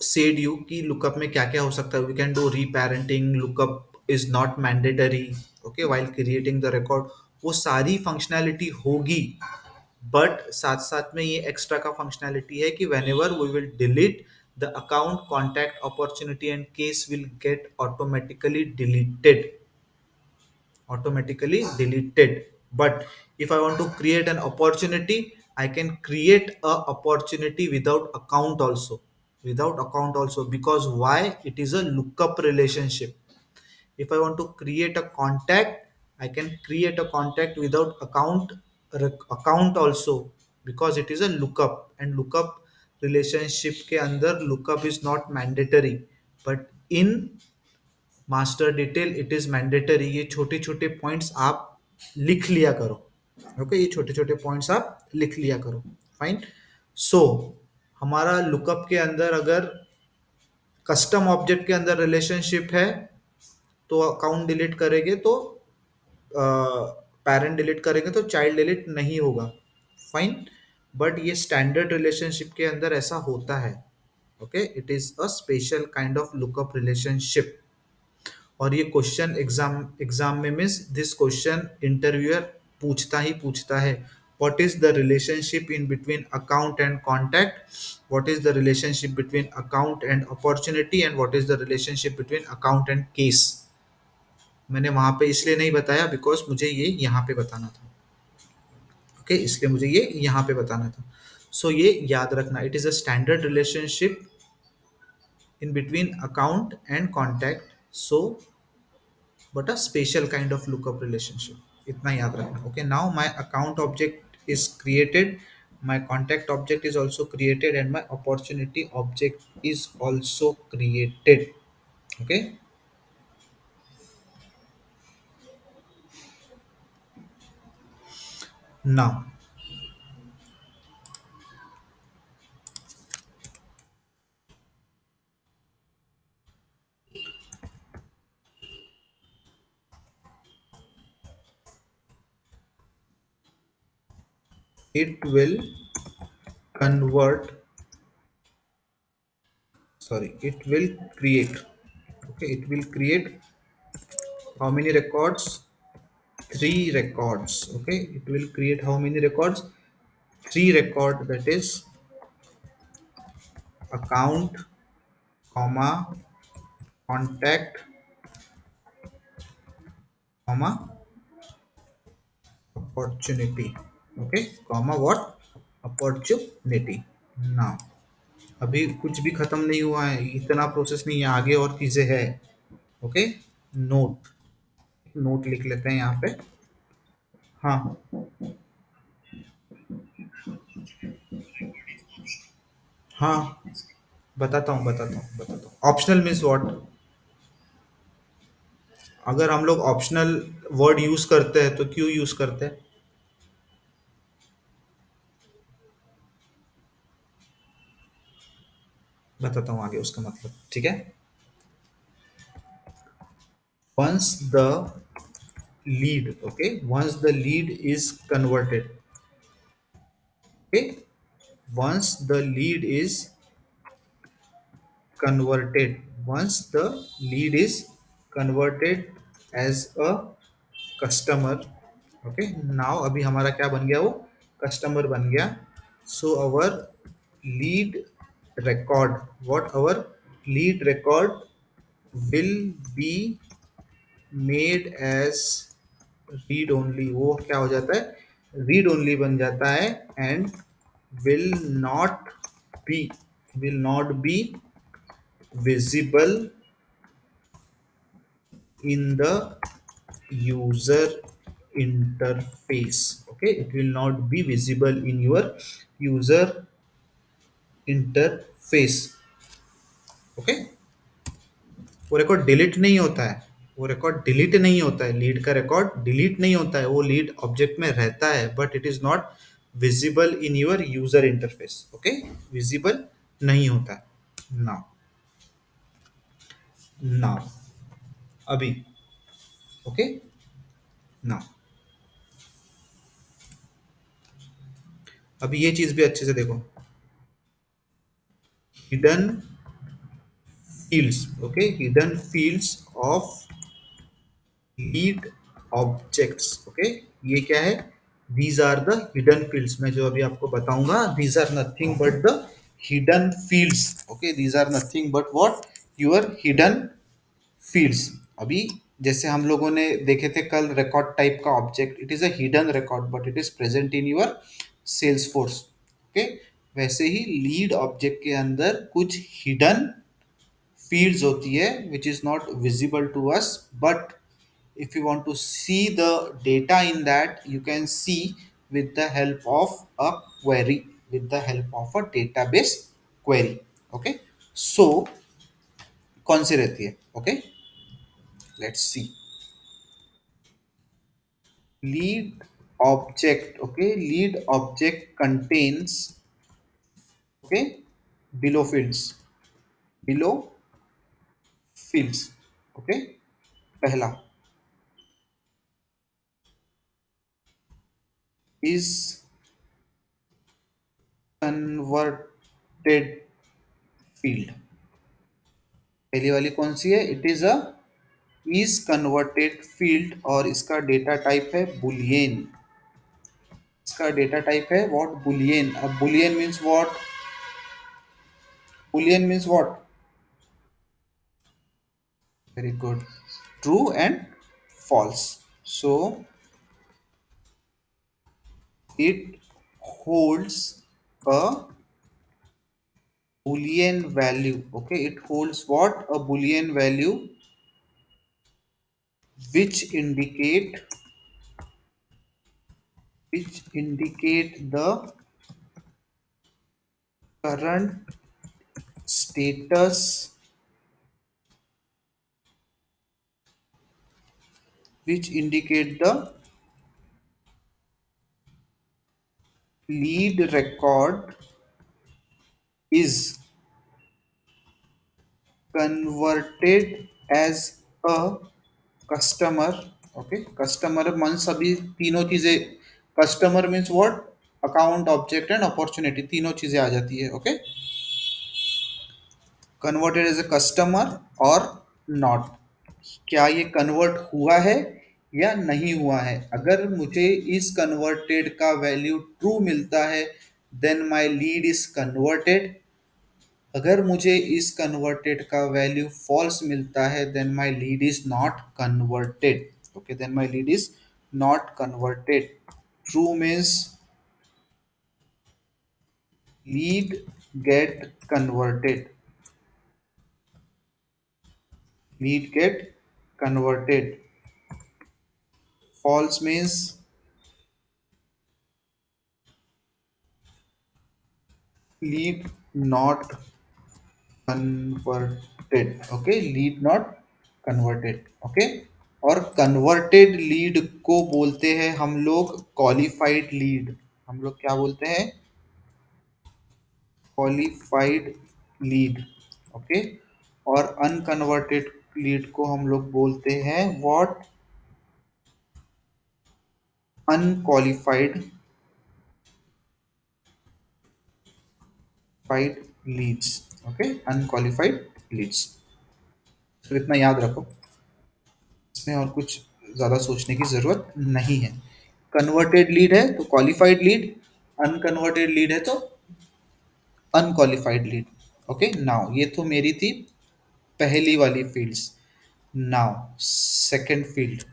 [SPEAKER 1] said you कि लुकअप में क्या क्या हो सकता है। We can do reparenting, lookup is not mandatory. Okay, while creating the record वो सारी फंक्शनैलिटी होगी। बट साथ साथ में ये एक्स्ट्रा का फंक्शनैलिटी है कि whenever we will delete the account, contact, opportunity and case will get automatically deleted, automatically deleted। But if I want to create an opportunity, I can create a opportunity without account also, without account also, because why, it is a lookup relationship। if I want to create a contact, I can create a contact without account also, because it is a lookup, and lookup relationship के अंदर lookup is not mandatory, but in master detail it is mandatory. ये छोटे छोटे points आप लिख लिया करो। Okay, ये छोटे छोटे पॉइंट्स आप लिख लिया करो। फाइन, सो हमारा लुकअप के अंदर अगर कस्टम ऑब्जेक्ट के अंदर रिलेशनशिप है तो अकाउंट डिलीट करेंगे तो पेरेंट डिलीट करेंगे तो चाइल्ड डिलीट नहीं होगा, फाइन। बट ये स्टैंडर्ड रिलेशनशिप के अंदर ऐसा होता है। Okay, it is a special kind of lookup relationship. और ये क्वेश्चन एग्जाम में मीन्स दिस क्वेश्चन इंटरव्यूअर पूछता ही पूछता है, what is the relationship in between account and contact, what is the relationship between account and opportunity, and what is the relationship between account and case. मैंने वहां पे इसलिए नहीं बताया बिकॉज मुझे ये यहाँ पे बताना था। ओके, इसलिए मुझे ये यहाँ पे बताना था। सो ये याद रखना, it is a standard relationship in between account and contact, so but a special kind of lookup relationship, इतना याद रखना। Okay, now my account object is created, my contact object is also created, and my opportunity object is also created। Okay, now it will convert, sorry, it will create, okay, it will create how many records? Three records। Okay, it will create how many records? Three record, that is account, comma, contact, comma, opportunity। Okay, comma what? Opportunity। now अभी कुछ भी खत्म नहीं हुआ है, इतना process नहीं है, आगे और चीजें है। ओके, नोट, नोट लिख लेते हैं यहाँ पे। हाँ, हाँ, बताता हूँ ऑप्शनल मीन्स व्हाट। अगर हम लोग ऑप्शनल वर्ड यूज करते हैं तो क्यों यूज करते हैं, बताता हूँ आगे उसका मतलब, ठीक है। once the lead, okay, once the lead is converted, okay, once the lead is converted, once the lead is converted as a customer, okay, now अभी हमारा क्या बन गया, वो कस्टमर बन गया। so our lead record, what our lead record will be made as read only, वो क्या हो जाता है, read only बन जाता है, and will not be, will not be visible in the user interface। Okay, it will not be visible in your user interface। okay, वो record delete नहीं होता है, वो रिकॉर्ड डिलीट नहीं होता है, लीड का रिकॉर्ड डिलीट नहीं होता है, वो लीड ऑब्जेक्ट में रहता है, but it is not visible in your user interface. Okay, visible नहीं होता है। नाउ, नाउ अभी, ओके, नाउ अभी ये चीज भी अच्छे से देखो, hidden fields. Okay, hidden fields of lead objects. Okay, ये क्या है, these are the hidden fields. मैं जो अभी आपको बताऊंगा, these are nothing but the hidden fields. Okay, these are nothing but what, your hidden fields. अभी जैसे हम लोगों ने देखे थे कल रिकॉर्ड टाइप का object, it is a hidden record but it is present in your Salesforce. Okay, वैसे ही लीड ऑब्जेक्ट के अंदर कुछ हिडन fields होती है which is not visible to us, but if you want to see the data in that, you can see with the help of a query, with the help of a database query। okay, so कौन सी रहती है, okay, let's see। lead object, okay, lead object contains, okay, below fields, below fields. Okay, पहला is converted field. पहली वाली कौन सी है? It is a is converted field और इसका डेटा टाइप है बुलियन। इसका डेटा टाइप है व्हाट? बुलियन। अब Boolean means what? Boolean means what? Very good, true and false. So it holds a boolean value. Okay, it holds what? A boolean value which indicate the current status, which indicate the lead record is converted as a customer. Okay, customer means अभी तीनों चीजें, customer means what? Account, object and opportunity, तीनों चीजें आ जाती है। Okay, converted as a customer or not, क्या ये कन्वर्ट हुआ है या नहीं हुआ है। अगर मुझे इस कन्वर्टेड का वैल्यू ट्रू मिलता है then my lead is converted. अगर मुझे इस कन्वर्टेड का वैल्यू फॉल्स मिलता है then my lead is not converted. Okay, then my lead is not converted. True means lead get converted, lead get converted. false means lead not converted। okay, lead not converted। okay, और converted lead को बोलते हैं हम लोग qualified lead. हम लोग क्या बोलते हैं? Qualified lead. ओके, और अनकन्वर्टेड लीड को हम लोग बोलते हैं what? Unqualified fied leads. Okay, unqualified leads. तो इतना याद रखो, इसमें और कुछ ज़्यादा सोचने की ज़रूरत नहीं है। कन्वर्टेड लीड है तो क्वालिफाइड लीड, अनकन्वर्टेड लीड है तो अनक्वालिफाइड लीड। ओके, नाउ ये तो मेरी थी पहली वाली fields. Now second field.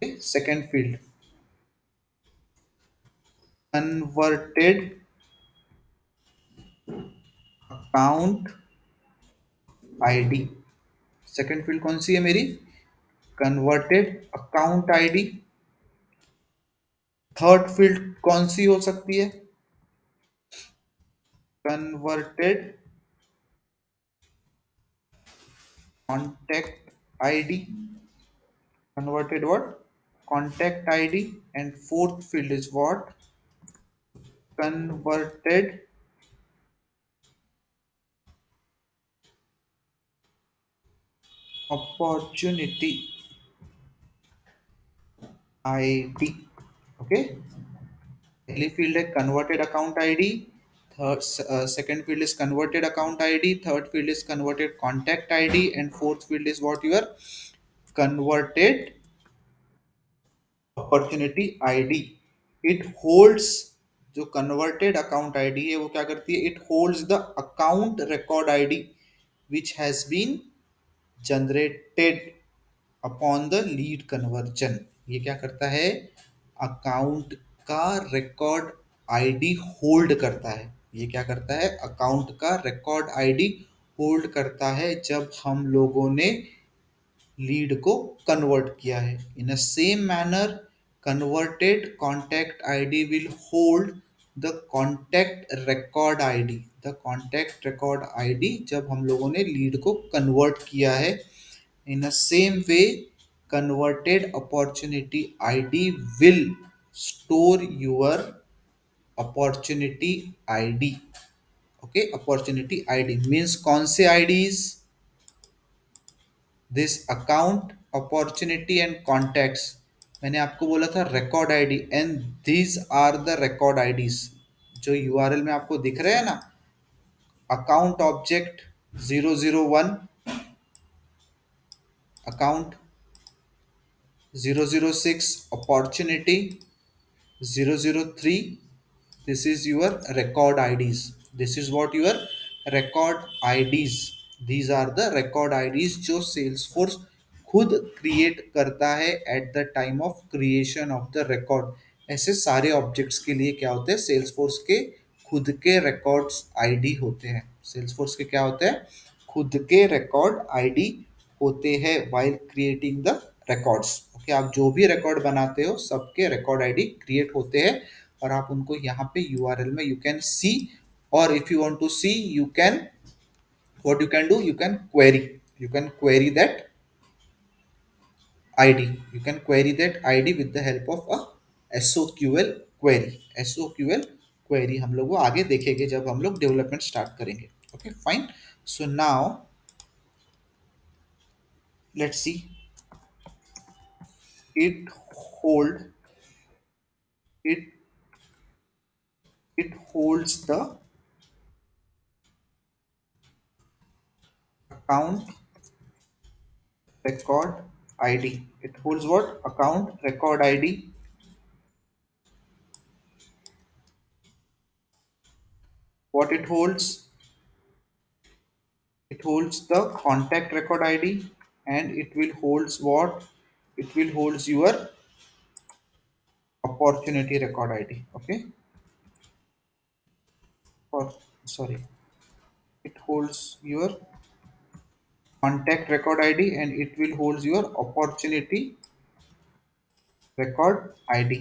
[SPEAKER 1] Second field, converted account ID. Second field कौन सी है मेरी? Converted account ID. Third field कौन सी हो सकती है? Converted contact id। converted what? Contact id। and fourth field is what? Converted opportunity id। okay, पहली field है converted account ID, third second field is converted account ID, third field is converted contact ID and fourth field is what? Your converted opportunity ID. It holds, जो converted account ID है वो क्या करती है? It holds the account record ID which has been generated upon the lead conversion. ये क्या करता है? अकाउंट का रिकॉर्ड आईडी होल्ड करता है। ये क्या करता है? अकाउंट का रिकॉर्ड आईडी होल्ड करता है जब हम लोगों ने लीड को कन्वर्ट किया है। In a same manner converted contact ID will hold the contact record ID. The contact record ID जब हम लोगों ने लीड को कन्वर्ट किया है। In a same way converted opportunity id will store your opportunity ID. Okay, opportunity ID means कौन से IDs? This account, opportunity and contacts. मैंने आपको बोला था record ID, and these are the record IDs जो URL में आपको दिख रहे हैं ना। Account object 001, account 006, opportunity 003, this is your record IDs. This is what your record IDs, these are the record IDs जो Salesforce खुद क्रिएट करता है at the time of creation of the record. ऐसे सारे ऑब्जेक्ट्स के लिए क्या होते हैं, सेल्सफोर्स के खुद के रिकॉर्ड्स आईडी होते हैं। सेल्सफोर्स के क्या होते हैं, खुद के रिकॉर्ड आईडी होते हैं while creating the records. Okay, आप जो भी रिकॉर्ड बनाते हो सबके रिकॉर्ड आईडी क्रिएट होते हैं, और आप उनको यहाँ पे यूआरएल में यू कैन सी, और if you want to see you can, what you can do, you can query that id, you can query that id with the help of a SOQL query। SOQL query हम लोग वो आगे देखेंगे जब हम लोग development start करेंगे। Okay fine, so now let's C, it hold it it holds the account record id, it holds what, account record id, what it holds, it holds the contact record id, and it will holds what, it will holds your opportunity record id। Okay, or sorry, it holds your contact record id and it will holds your opportunity record id।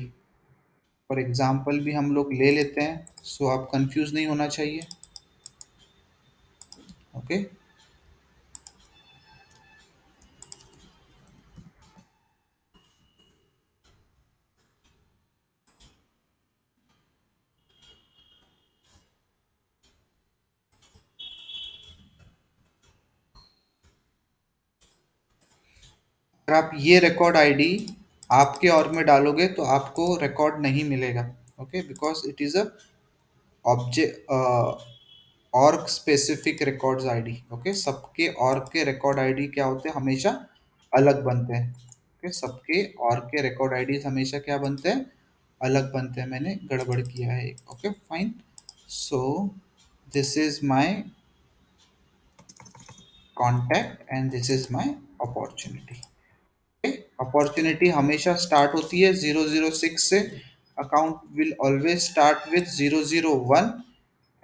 [SPEAKER 1] For example भी हम लोग ले लेते हैं, सो आप confuse नहीं होना चाहिए। ओके, अगर आप ये रिकॉर्ड आईडी आपके और में डालोगे तो आपको रिकॉर्ड नहीं मिलेगा। Okay, because it is a object org specific records ID. Okay, सबके ऑर्ग के रिकॉर्ड आईडी क्या होते हैं, हमेशा अलग बनते हैं। ओके, सबके ऑर्ग के रिकॉर्ड आईडी हमेशा क्या बनते हैं, अलग बनते हैं। मैंने गड़बड़ किया है। Okay fine, so this is my contact and this is my opportunity. Opportunity हमेशा स्टार्ट होती है 006 से, account will always start with 001,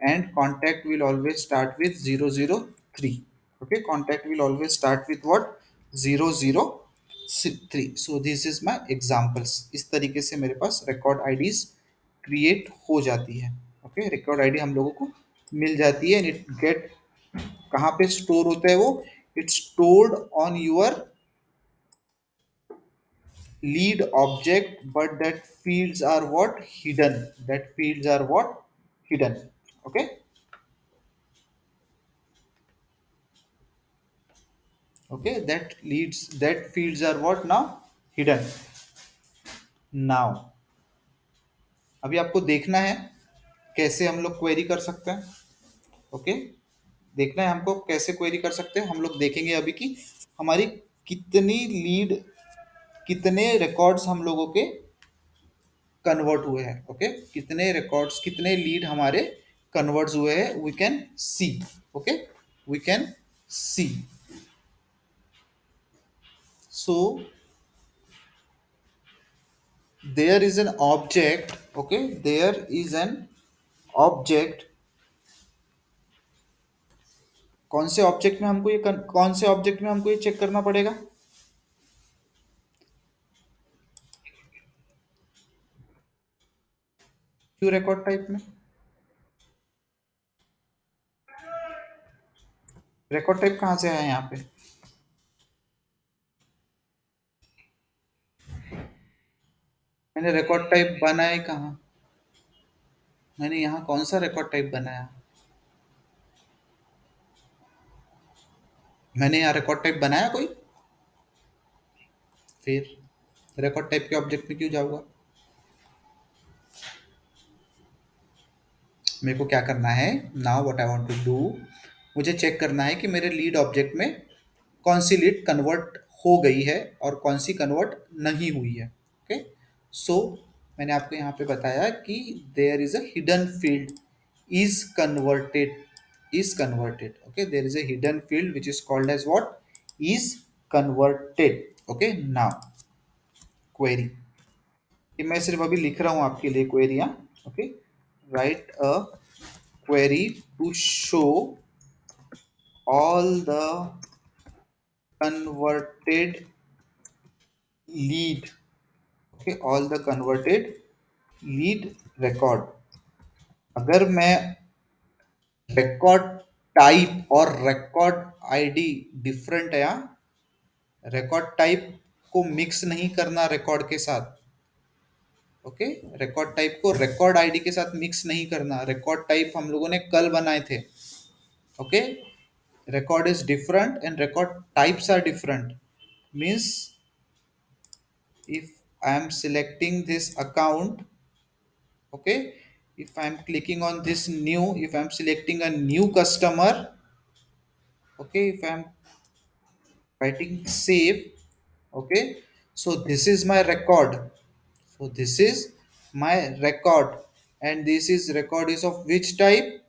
[SPEAKER 1] and contact will always start with 003। Okay, contact will always start with what, 003। so this is my examples। इस तरीके से मेरे पास record IDs create हो जाती है। ओके, रिकॉर्ड आईडी हम लोगों को मिल जाती है, इट गेट कहाँ पे स्टोर होता है वो, it's stored on your lead object, but that fields are what, hidden, that fields are what, hidden। okay, okay, that leads, that fields are what now, hidden। now अभी आपको देखना है कैसे हम लोग क्वेरी कर सकते हैं। ओके, देखना है हमको कैसे क्वेरी कर सकते हैं। हम लोग देखेंगे अभी कि हमारी कितनी लीड, कितने रिकॉर्ड्स हम लोगों के कन्वर्ट हुए हैं। ओके, कितने रिकॉर्ड्स, कितने लीड हमारे कन्वर्ट्स हुए हैं, we can see. Okay, we can see. So there is an object, okay, there is an object। कौन से ऑब्जेक्ट में हमको ये कौन से ऑब्जेक्ट में हमको ये चेक करना पड़ेगा, क्यू रिकॉर्ड टाइप में। रिकॉर्ड टाइप कहाँ से आया यहाँ पे, मैंने रिकॉर्ड टाइप बनाए कहाँ, मैंने यहाँ कौन सा रिकॉर्ड टाइप बनाया? मैंने यहाँ रिकॉर्ड टाइप बनाया कोई? फिर रिकॉर्ड टाइप के ऑब्जेक्ट में क्यों जाऊंगा? मेरे को क्या करना है? Now what I want to do, मुझे चेक करना है कि मेरे लीड ऑब्जेक्ट में कौन सी लीड कन्वर्ट हो गई है और कौन सी कन्वर्ट नहीं हुई है। ओके, सो मैंने आपको यहाँ पे बताया कि there is a hidden field is converted, is converted. Okay, there is a hidden field which is called as what? Is converted. Okay, now query, ये मैं सिर्फ अभी लिख रहा हूं आपके लिए क्वेरियां। Okay, write a query to show all the converted lead, okay, all the converted lead record। अगर मैं रिकॉर्ड टाइप और रिकॉर्ड आईडी डिफरेंट है, यहाँ रिकॉर्ड टाइप को मिक्स नहीं करना रिकॉर्ड के साथ। ओके, रिकॉर्ड टाइप को रिकॉर्ड आईडी के साथ मिक्स नहीं करना। रिकॉर्ड टाइप हम लोगों ने कल बनाए थे। Okay, record is different and record types are different, means if I am selecting this account, okay, if I am clicking on this new, if I am selecting a new customer, okay, if I am writing save, okay, so this is my record, so this is my record, and this is record is of which type?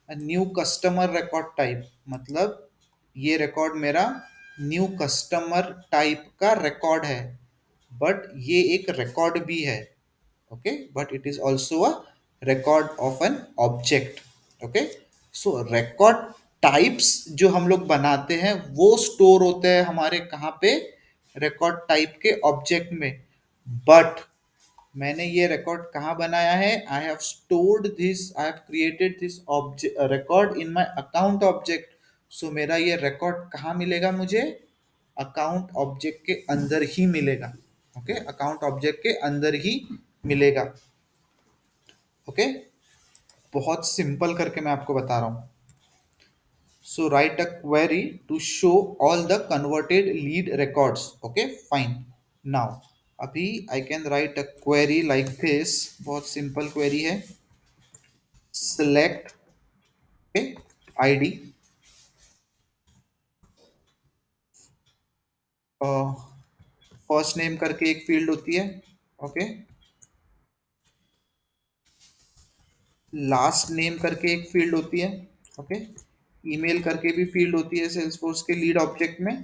[SPEAKER 1] A new customer record type, मतलब ये record मेरा new customer type का record है, but ये एक record भी है। Okay, but it is also a record of an object. Okay, so record types जो हम लोग बनाते हैं वो स्टोर होते हैं हमारे कहाँ पे? रिकॉर्ड टाइप के ऑब्जेक्ट में। बट मैंने ये रिकॉर्ड कहाँ बनाया है? I have stored this, I have created this object record in my account object. So मेरा ये रिकॉर्ड कहाँ मिलेगा मुझे? अकाउंट ऑब्जेक्ट के अंदर ही मिलेगा। ओके, अकाउंट ऑब्जेक्ट के अंदर ही मिलेगा। ओके, बहुत सिंपल करके मैं आपको बता रहा हूँ। So write a query to show all the converted lead records. Okay, fine. Now अभी I can write a query like this, बहुत सिंपल क्वेरी है। सिलेक्ट आईडी, फर्स्ट नेम करके एक फील्ड होती है। ओके, लास्ट नेम करके एक field होती है। ओके, ईमेल करके भी फील्ड होती है सेल्सफोर्स के लीड ऑब्जेक्ट में,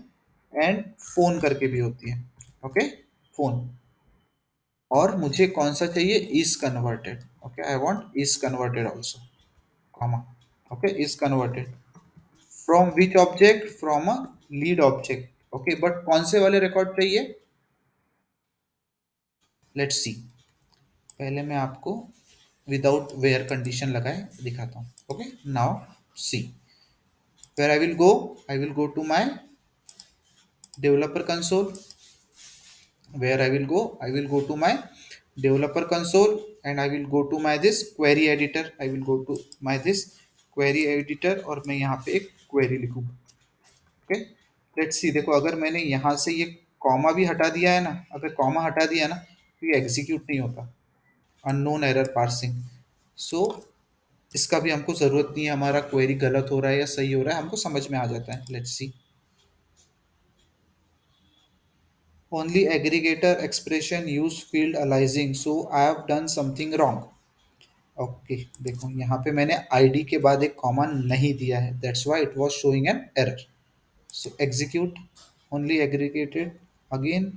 [SPEAKER 1] एंड फोन करके भी होती है। Okay, phone. और मुझे कौन सा चाहिए? Is converted. Okay, I want is converted also, comma. Okay, is converted from which object? From a lead object. Okay, but कौन से वाले रिकॉर्ड चाहिए? लेट्स सी, पहले मैं आपको विदाउट वेयर कंडीशन लगाए दिखाता हूँ। Okay, now C where I will go, I will go to my developer console. Where I will go, I will go to my developer console, and I will go to my this query editor, I will go to my this query editor, और मैं यहाँ पे एक query लिखूंगा। Okay, let's सी, देखो अगर मैंने यहाँ से ये कॉमा भी हटा दिया है ना, अगर कॉमा हटा दिया ना तो ये एग्जीक्यूट नहीं होता, अननोन एरर पार्सिंग। सो इसका भी हमको ज़रूरत नहीं है, हमारा क्वेरी गलत हो रहा है या सही हो रहा है हमको समझ में आ जाता है। Let's see, only aggregator expression use field aliasing, so I have done something wrong। Okay, देखो यहाँ पे मैंने आईडी के बाद एक कॉमा नहीं दिया है, that's why it was showing an error. So execute only aggregated again.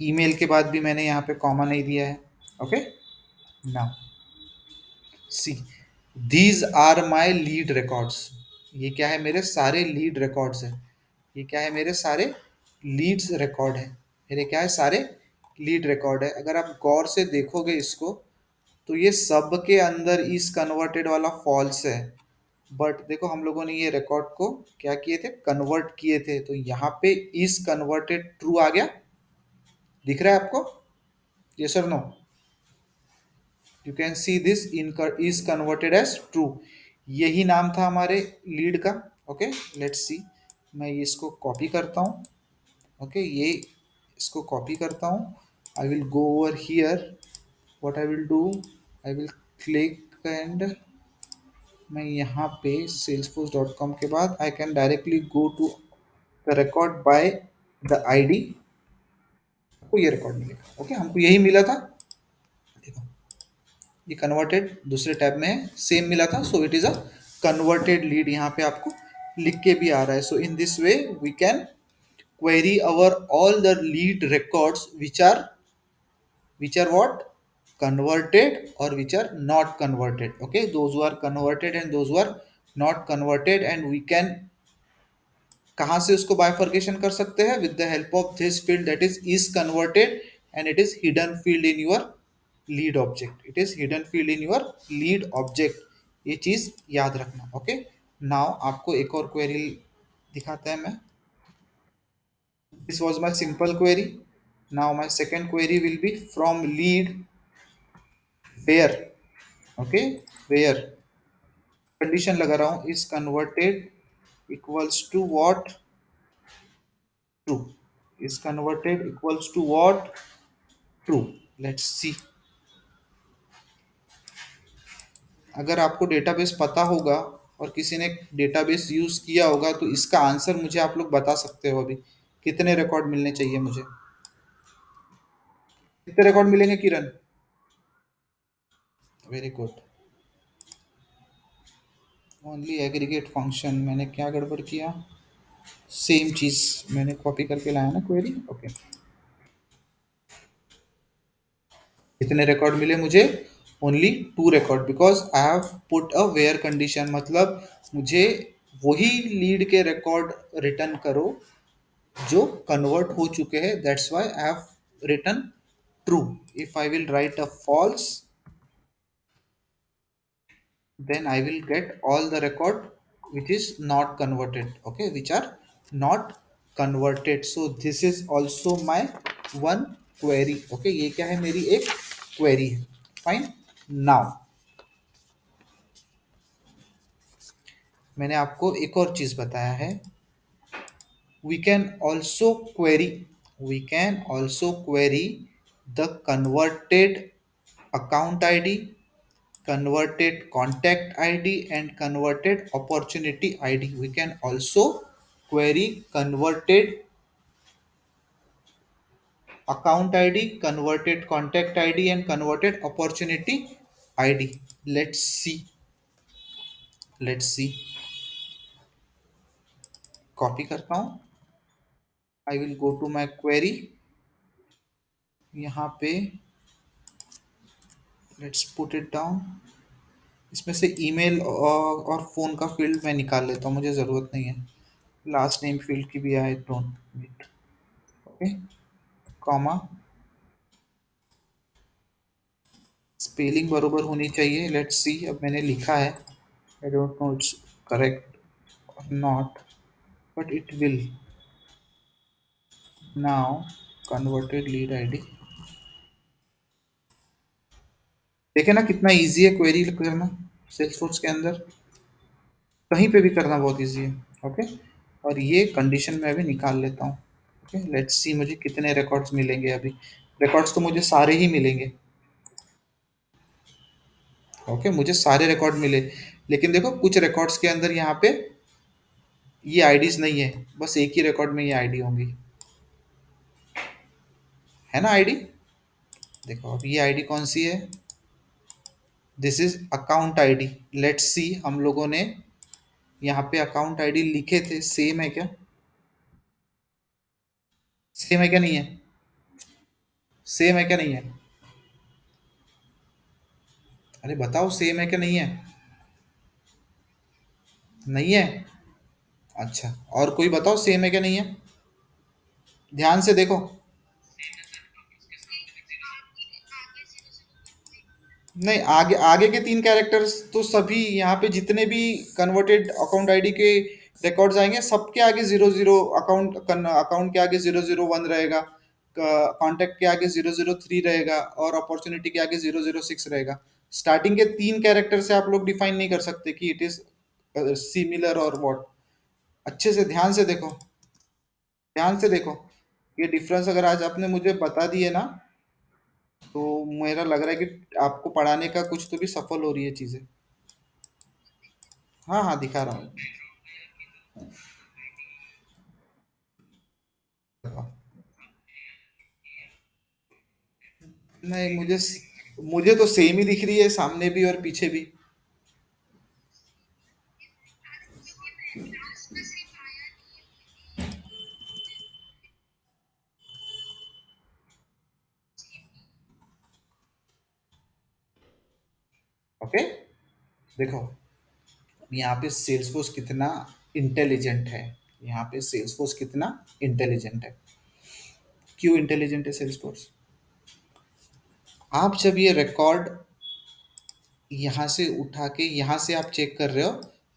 [SPEAKER 1] Email के बाद भी मैंने यहाँ पे कॉमा नहीं दिया है। Okay, now see, these are my lead records. ये क्या है? मेरे सारे लीड रिकॉर्ड्स है। ये क्या है? मेरे सारे लीड्स रिकॉर्ड है। मेरे क्या है? सारे लीड रिकॉर्ड है। अगर आप गौर से देखोगे इसको तो ये सब के अंदर इस कन्वर्टेड वाला फॉल्स है, बट देखो हम लोगों ने ये रिकॉर्ड को क्या किए थे? कन्वर्ट किए थे, तो यहाँ पे इस कन्वर्टेड ट्रू आ गया। दिख रहा है आपको? यस और no? You can see this in is converted as true. यही नाम था हमारे लीड का। Okay, let's see. मैं इसको कॉपी करता हूँ। ओके, ये इसको कॉपी करता हूँ। I will go over here. What I will do, I will click and मैं यहाँ पे salesforce.com के बाद I can directly go to the record by the ID. आपको ये रिकॉर्ड मिलेगा। ओके, हमको यही मिला था। देखो, ये कन्वर्टेड दूसरे टैब में है, सेम मिला था, so it is a converted lead. यहाँ पे आपको लिख के भी आ रहा है। So in this way we can query our all the lead records which are what converted or which are not converted. Okay, those who are converted and those who are not converted, and we can कहाँ से उसको bifurcation कर सकते हैं with the help of this field that is converted and it is hidden field in your lead object. It is hidden field in your lead object. ये चीज याद रखना। ओके, नाउ आपको एक और क्वेरी दिखाता है मैं। This was my simple query. Now my second query will be from lead where. Okay, where condition लगा रहा हूँ is converted equals to what, true, is converted equals to what, true. Let's see। अगर आपको database पता होगा और किसी ने डेटाबेस यूज किया होगा तो इसका आंसर मुझे आप लोग बता सकते हो। अभी कितने रिकॉर्ड मिलने चाहिए मुझे, कितने रिकॉर्ड मिलेंगे Kiran? Very good. Only aggregate function, मैंने क्या गड़बड़ किया? सेम चीज मैंने कॉपी करके लाया ना क्वेरी। ओके, कितने रिकॉर्ड मिले मुझे? Only two record, because I have put a where condition. मतलब मुझे वही लीड के रिकॉर्ड रिटर्न करो जो कन्वर्ट हो चुके हैं। That's why I have return true. If I will write a false, then I will get all the record which is not converted, okay, which are not converted. So this is also my one query। okay, ये क्या है? मेरी एक query है। fine। now मैंने आपको एक और चीज बताया है। we can also query we can also query the converted account id, converted contact id, and converted opportunity id। we can also query converted account id, converted contact id, and converted opportunity id। let's see। Copy करता हूँ। I will go to my query. यहाँ पे let's put it down. इसमें से email और phone का field मैं निकाल लेता हूँ, मुझे ज़रूरत नहीं है। लास्ट नेम फील्ड की भी I don't need. Okay, comma, spelling बरोबर होनी चाहिए। Let's see. अब मैंने लिखा है, I don't know it's correct और not, but it will. Now converted lead ID. देखे ना कितना इजी है क्वेरी करना सेल्सफोर्स के अंदर। कहीं पे भी करना बहुत इजी है। ओके, और ये कंडीशन मैं अभी निकाल लेता हूँ। ओके, लेट्स सी मुझे कितने रिकॉर्ड्स मिलेंगे अभी। रिकॉर्ड्स तो मुझे सारे ही मिलेंगे। ओके, मुझे सारे रिकॉर्ड मिले, लेकिन देखो कुछ रिकॉर्ड्स के अंदर यहाँ पे ये आईडीज नहीं है, बस एक ही रिकॉर्ड में ये आईडी होंगी, है ना आईडी। देखो अब ये आईडी कौन सी है? This is account ID. Let's see, हम लोगों ने यहाँ पे अकाउंट आईडी लिखे थे, सेम है क्या? सेम है क्या? नहीं है? सेम है क्या? नहीं है? अरे बताओ, सेम है क्या? नहीं है? नहीं है? अच्छा, और कोई बताओ सेम है क्या? नहीं है? ध्यान से देखो। नहीं, आगे आगे के तीन कैरेक्टर्स तो सभी यहाँ पे जितने भी कन्वर्टेड अकाउंट आईडी के रिकॉर्ड्स आएंगे सबके आगे 00, अकाउंट के आगे 001 रहेगा, कांटेक्ट के आगे 003 रहेगा और अपॉर्चुनिटी के आगे 006 रहेगा। स्टार्टिंग के 3 कैरेक्टर से आप लोग डिफाइन नहीं कर सकते कि इट इज सिमिलर और व्हाट। अच्छे से ध्यान से देखो, ध्यान से देखो, ये डिफरेंस अगर आज आपने मुझे बता दिए ना, तो मेरा लग रहा है कि आपको पढ़ाने का कुछ तो भी सफल हो रही है चीजें। हाँ हाँ, दिखा रहा हूँ। नहीं, मुझे तो सेम ही दिख रही है, सामने भी और पीछे भी। ओके, देखो यहाँ पे सेल्सफोर्स कितना इंटेलिजेंट है। यहाँ पे सेल्सफोर्स कितना इंटेलिजेंट है। क्यों इंटेलिजेंट है सेल्सफोर्स? आप जब ये रिकॉर्ड यहाँ से उठा के यहाँ से आप चेक कर रहे हो,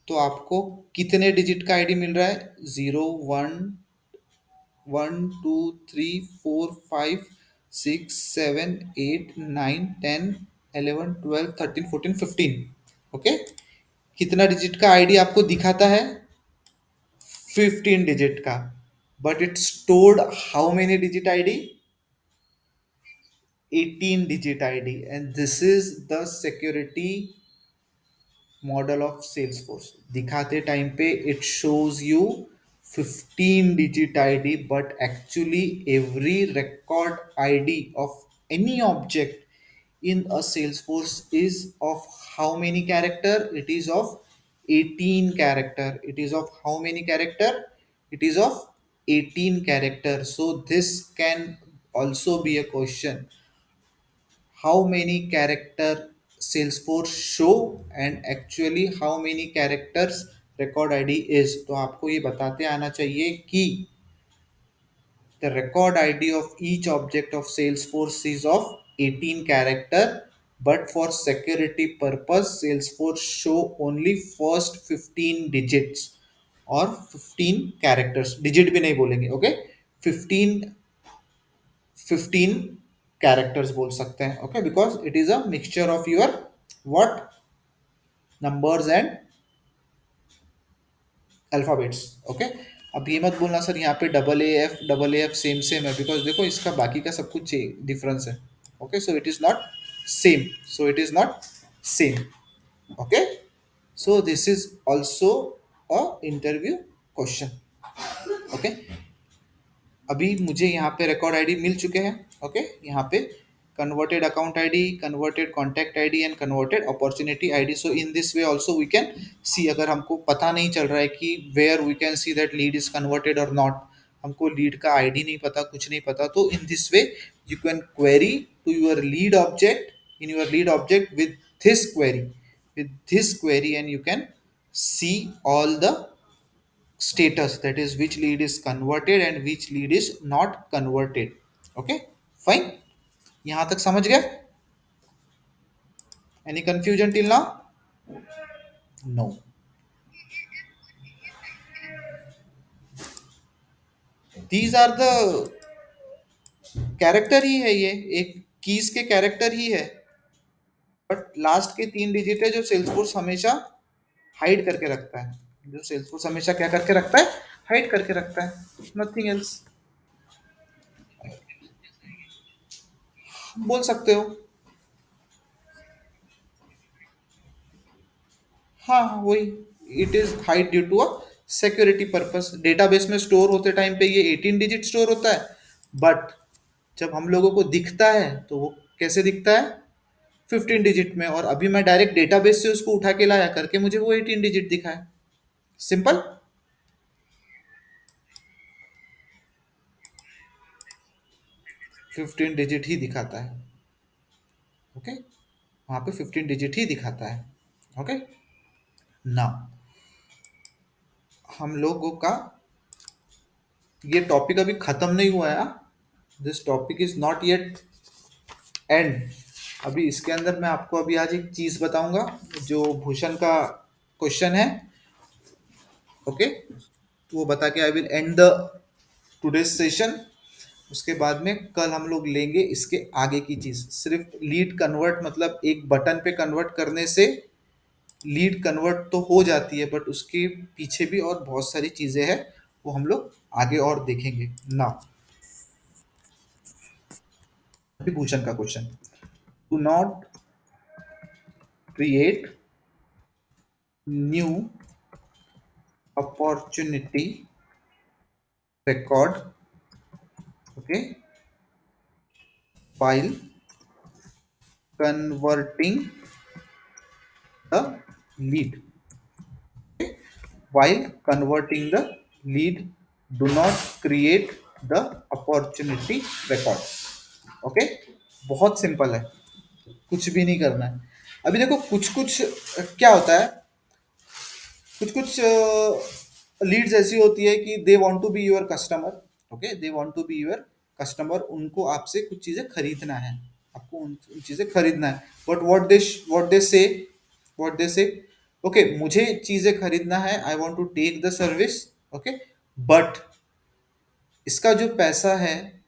[SPEAKER 1] तो आपको कितने डिजिट का आईडी मिल रहा है? 0 1 2 3 4 5 6 7 8 9 10 11 12 13 14 15। ओके, कितना डिजिट का आईडी आपको दिखाता है? 15 डिजिट का। But it stored how many digit ID? 18 digit ID. And this is the security model of Salesforce. दिखाते टाइम पे it shows you 15 digit ID, but actually every record ID of any object in a salesforce is of how many character? It is of 18 character. It is of how many character? It is of 18 character. So this can also be a question: how many character salesforce show and actually how many characters record id is। तो आपको ये बताते आना चाहिए कि the record id of each object of salesforce is of 18 character, but for security purpose salesforce show only first 15 digits or 15 characters। digit भी नहीं बोलेंगे, ओके। 15 15 कैरेक्टर्स बोल सकते हैं, okay, because it is a mixture of your what, numbers and alphabets. Okay, अब ये मत बोलना सर यहाँ पे double A F same same है, बिकॉज देखो इसका बाकी का सब कुछ डिफरेंस है। Okay, so it is not same, so it is not same. Okay, so this is also a interview question. Okay, अभी मुझे यहाँ पे रिकॉर्ड आईडी मिल चुके हैं। ओके, यहाँ पे converted account ID, converted contact ID and converted opportunity ID. So in this way also we can see, अगर हमको पता नहीं चल रहा है कि where we can see that lead is converted और नॉट, हमको लीड का आईडी नहीं पता, कुछ नहीं पता, तो in this way you can query to your lead object, in your lead object with this query and you can see all the status, that is which lead is converted and which lead is not converted। okay, fine, यहां तक समझ गए? any confusion till now? No, these are the character ही है, ये एक keys के character ही है, बट लास्ट के 3 डिजिट है जो सेल्सफोर्स हमेशा हाइड करके रखता है। जो सेल्सफोर्स हमेशा क्या करके रखता है? हाइड करके रखता है, नथिंग एल्स। बोल सकते हो। हाँ हाँ, वही, it is hide due to a security purpose. Database में स्टोर होते टाइम पे ये 18 डिजिट स्टोर होता है, बट जब हम लोगों को दिखता है तो वो कैसे दिखता है? 15 डिजिट में। और अभी मैं डायरेक्ट डेटाबेस से उसको उठा के लाया करके मुझे वो 18 डिजिट दिखा है। सिंपल। 15 डिजिट ही दिखाता है। ओके, वहां पे 15 डिजिट ही दिखाता है। ओके, ना हम लोगों का ये टॉपिक अभी खत्म नहीं हुआ है। This topic is not yet and. अभी इसके अंदर मैं आपको अभी आज एक चीज बताऊंगा जो भूषण का क्वेश्चन है। ओके, तो वो बता के I will and the today's session. उसके बाद में कल हम लोग लेंगे इसके आगे की चीज। सिर्फ लीड कन्वर्ट मतलब एक बटन पे कन्वर्ट करने से लीड कन्वर्ट तो हो जाती है, बट उसके पीछे भी और बहुत सारी चीजें हैं, वो हम लोग आगे और देखेंगे ना। विभूषण का question, to not create new opportunity record, okay, while converting the lead. Okay? While converting the lead, do not create the opportunity record. Okay, बहुत सिंपल है, कुछ भी नहीं करना है। अभी देखो कुछ कुछ क्या होता है, कुछ कुछ लीड्स ऐसी होती है कि they want to be your customer. Okay, they want to be your customer, उनको आपसे कुछ चीजें खरीदना है, आपको उन चीजें खरीदना है। बट व्हाट दे से ओके, मुझे चीजें खरीदना है, I want to take the service. Okay, but इसका जो पैसा है,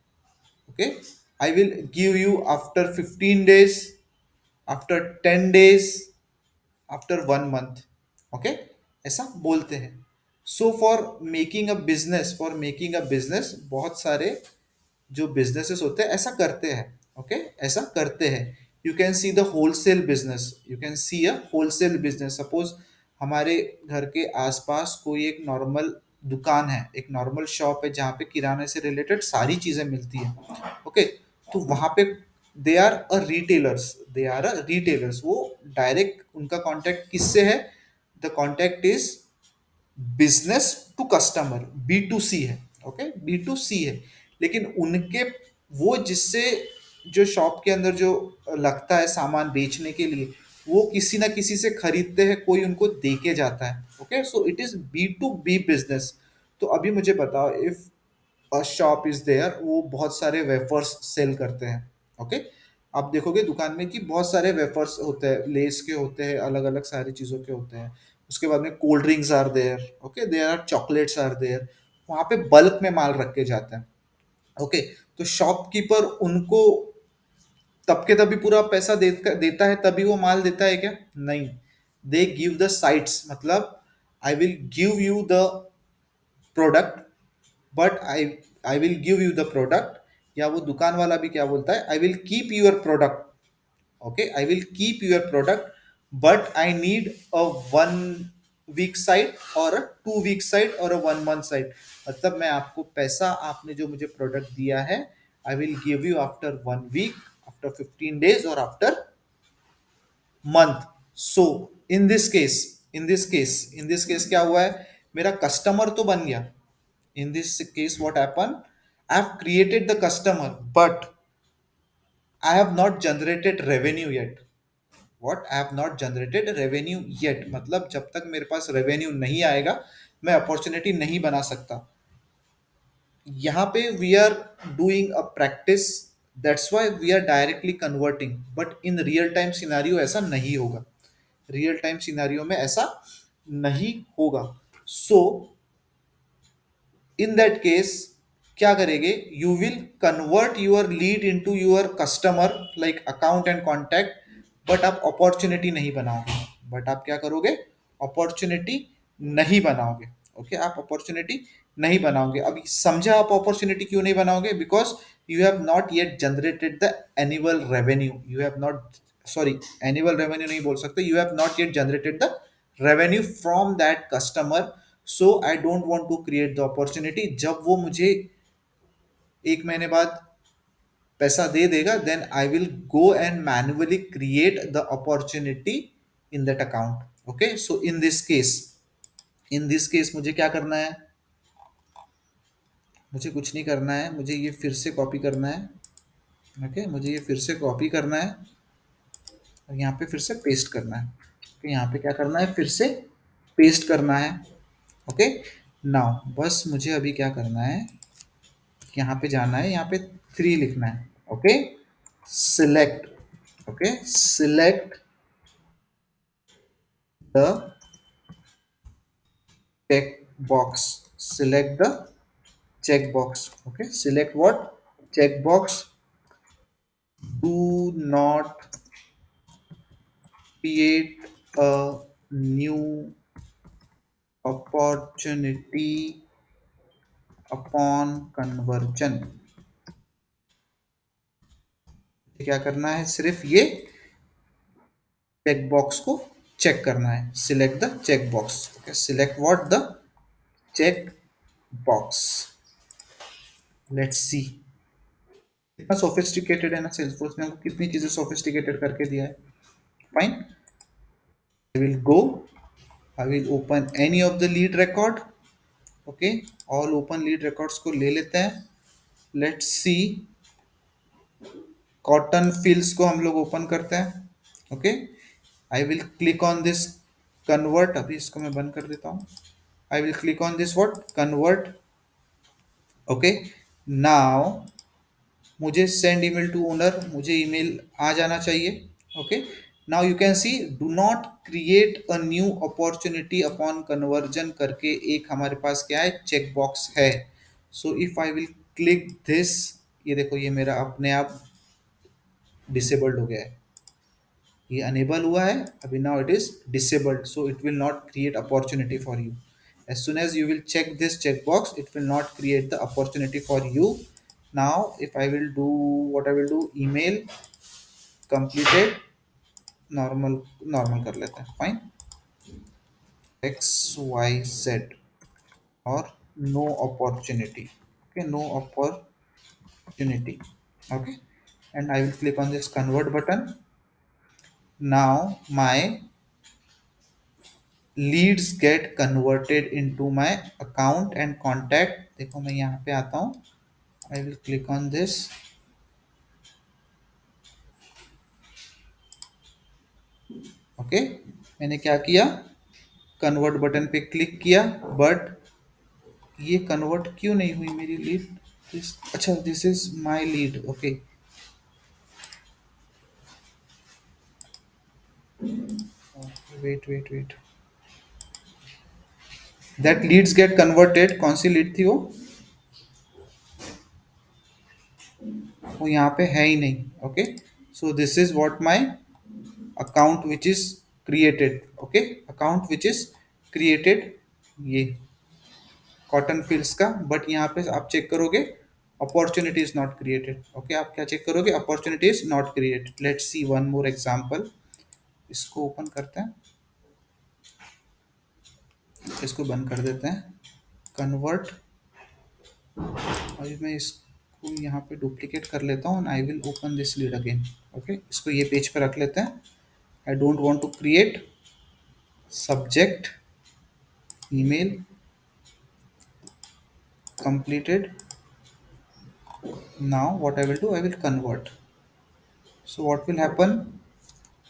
[SPEAKER 1] okay, I will give you after 15 days, after 10 days, after 1 month। Okay, ऐसा बोलते हैं। So for making a business बहुत सारे जो बिजनेसेस होते हैं ऐसा करते हैं। ओके, ऐसा करते हैं। You can see the wholesale business, you can see a wholesale business. Suppose हमारे घर के आसपास कोई एक नॉर्मल दुकान है, एक नॉर्मल शॉप है जहाँ पे किराने से रिलेटेड सारी चीजें मिलती हैं। ओके, तो वहां पे दे आर अ रिटेलर्स, वो डायरेक्ट उनका कांटेक्ट किससे है, the contact is business to customer, B2C है। ओके, B2C है। लेकिन उनके वो जिससे जो शॉप के अंदर जो लगता है सामान बेचने के लिए, वो किसी ना किसी से खरीदते हैं, कोई उनको दे के जाता है। Okay, so it is B2B business. तो अभी मुझे बताओ, इफ शॉप इज देयर, वो बहुत सारे वेफर्स सेल करते हैं। ओके, आप देखोगे दुकान में कि बहुत सारे वेफर्स होते हैं, लेस के होते हैं, अलग अलग सारी चीजों के होते हैं। उसके बाद में cold drinks are there, okay, there are chocolates are there. वहां पे बल्क में माल रख के जाते हैं। ओके, तो शॉपकीपर उनको तब के तभी पूरा पैसा देता है, तभी वो माल देता है क्या? नहीं, दे गिव द साइट्स, मतलब I will give you the product, but I will give you the product. या वो दुकान वाला भी क्या बोलता है, I will keep your product. Okay, I will keep your product, but I need a 1 week site और अ 2 week साइट और अ 1 month साइट। मतलब मैं आपको पैसा, आपने जो मुझे प्रोडक्ट दिया है, I will give you after 1 week, after 15 days और after month. So in this case क्या हुआ है, मेरा कस्टमर तो बन गया। in this case what happened, I have created the customer, but I have not generated revenue yet। what I have not generated revenue yet मतलब जब तक मेरे पास रेवेन्यू नहीं आएगा, मैं अपॉर्चुनिटी नहीं बना सकता। यहाँ पे we are doing a practice, that's why we are directly converting, but in real time scenario ऐसा नहीं होगा। रियल टाइम सिनारियो में ऐसा नहीं होगा। सो इन दैट केस क्या करेंगे, you will convert your lead into your customer like account and contact, but आप अपॉर्चुनिटी नहीं बनाओगे। बट आप क्या करोगे, अपॉर्चुनिटी नहीं बनाओगे। ओके, आप अपॉर्चुनिटी नहीं बनाओगे। अब समझा आप अपॉर्चुनिटी क्यों नहीं बनाओगे, because you have not yet generated the annual revenue, you have not, sorry, annual revenue नहीं बोल सकते, you have not yet generated the revenue from that customer. So I don't want to create the opportunity. जब वो मुझे 1 महीने बाद पैसा दे देगा, then I will go and manually create the opportunity in that account. Okay, so in this case मुझे क्या करना है, मुझे कुछ नहीं करना है, मुझे ये फिर से कॉपी करना है। ओके, मुझे ये फिर से कॉपी करना है और यहाँ पे फिर से पेस्ट करना है। तो यहाँ पे क्या करना है, फिर से पेस्ट करना है। ओके, नाउ बस मुझे अभी क्या करना है, यहाँ पे जाना है, यहाँ पे 3 लिखना है। Okay, select, okay, select the check box, select the check box। Okay, select what, checkbox, do not create a new opportunity upon conversion। क्या करना है, सिर्फ ये चेक बॉक्स को चेक करना है, select the check box. Okay, select what, the check box. Let's see, कितना sophisticated है ना, सेल्सफोर्स ने हमको कितनी चीजें सोफिस्टिकेटेड करके दिया है। Fine, I will go, I will open any of the lead record. Okay, all open lead records को ले लेते हैं। लेट्स सी, कॉटन फिल्स को हम लोग ओपन करते हैं। Okay, I will click on this convert, अभी इसको मैं बंद कर देता हूँ। I will click on this what, convert. Okay, now मुझे सेंड ईमेल टू ओनर, मुझे ईमेल आ जाना चाहिए। Okay, now you can C do not create a new opportunity upon conversion करके एक हमारे पास क्या है, चेक बॉक्स है। So if I will click this, ये देखो ये मेरा अपने आप डिसेबल्ड हो गया है, ये अनेबल हुआ है अभी, now it is disabled, so it will not create opportunity for you. as soon as you will check this checkbox, it will not create the opportunity for you. Now if I will do, what I will do, email completed, normal कर लेते हैं, fine, x y z और no opportunity। okay, no opportunity। okay, and I will click on this convert button। now my leads get converted into my account and contact। देखो मैं यहाँ पे आता हूँ, I will click on this। Okay, मैंने क्या किया, कन्वर्ट बटन पे क्लिक किया, बट ये कन्वर्ट क्यों नहीं हुई मेरी लीड। अच्छा, this is my lead. Okay, wait, that leads get converted, कौन सी लीड थी वो यहाँ पे है ही नहीं। Okay, so this is what my account which is created. Okay, account which is created, ये कॉटन फील्ड्स का, बट यहाँ पे आप चेक करोगे opportunity is not created. Okay, आप क्या चेक करोगे, opportunity is not created. Let's see one more example, इसको ओपन करते हैं, इसको बंद कर देते हैं, कन्वर्ट। अभी मैं इसको यहाँ पे डुप्लीकेट कर लेता हूँ, I will open this lead again. Okay, इसको ये पेज पे रख लेते हैं। I don't want to create, subject email completed। now what I will do, I will convert। so what will happen,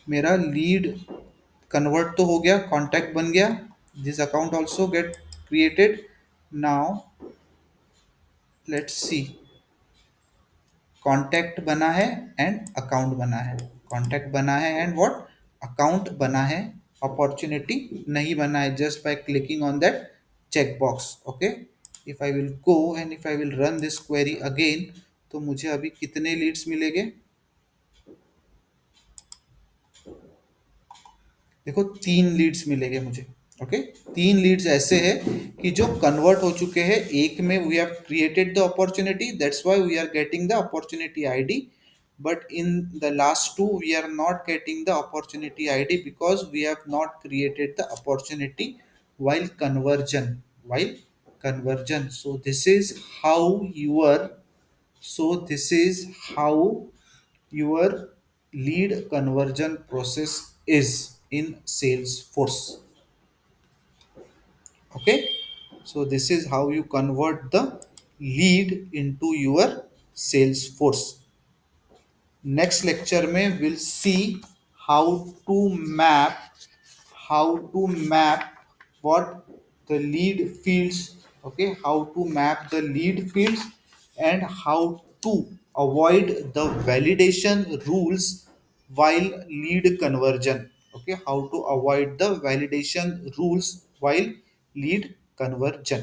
[SPEAKER 1] मेरा लीड कन्वर्ट तो हो गया, कॉन्टैक्ट बन गया, this account also get created. Now let's C, contact बना है and account बना है, कॉन्टैक्ट बना है एंड व्हाट, अकाउंट बना है, अपॉर्चुनिटी नहीं बना है, just by clicking on that check box. Okay, if I will go and if I will run this query again, तो मुझे अभी कितने लीड्स मिलेंगे, देखो 3 लीड्स मिलेंगे मुझे। ओके, 3 लीड्स ऐसे हैं कि जो कन्वर्ट हो चुके हैं, एक में we have created the opportunity, that's why we are getting the opportunity ID, but in the last two we are not getting the opportunity id because we have not created the opportunity while conversion. So this is how your lead conversion process is in Salesforce। okay, so this is how you convert the lead into your Salesforce। Next lecture में will see how to map what the lead fields। okay, how to map the lead fields and how to avoid the validation rules while lead conversion। okay, how to avoid the validation rules while lead conversion।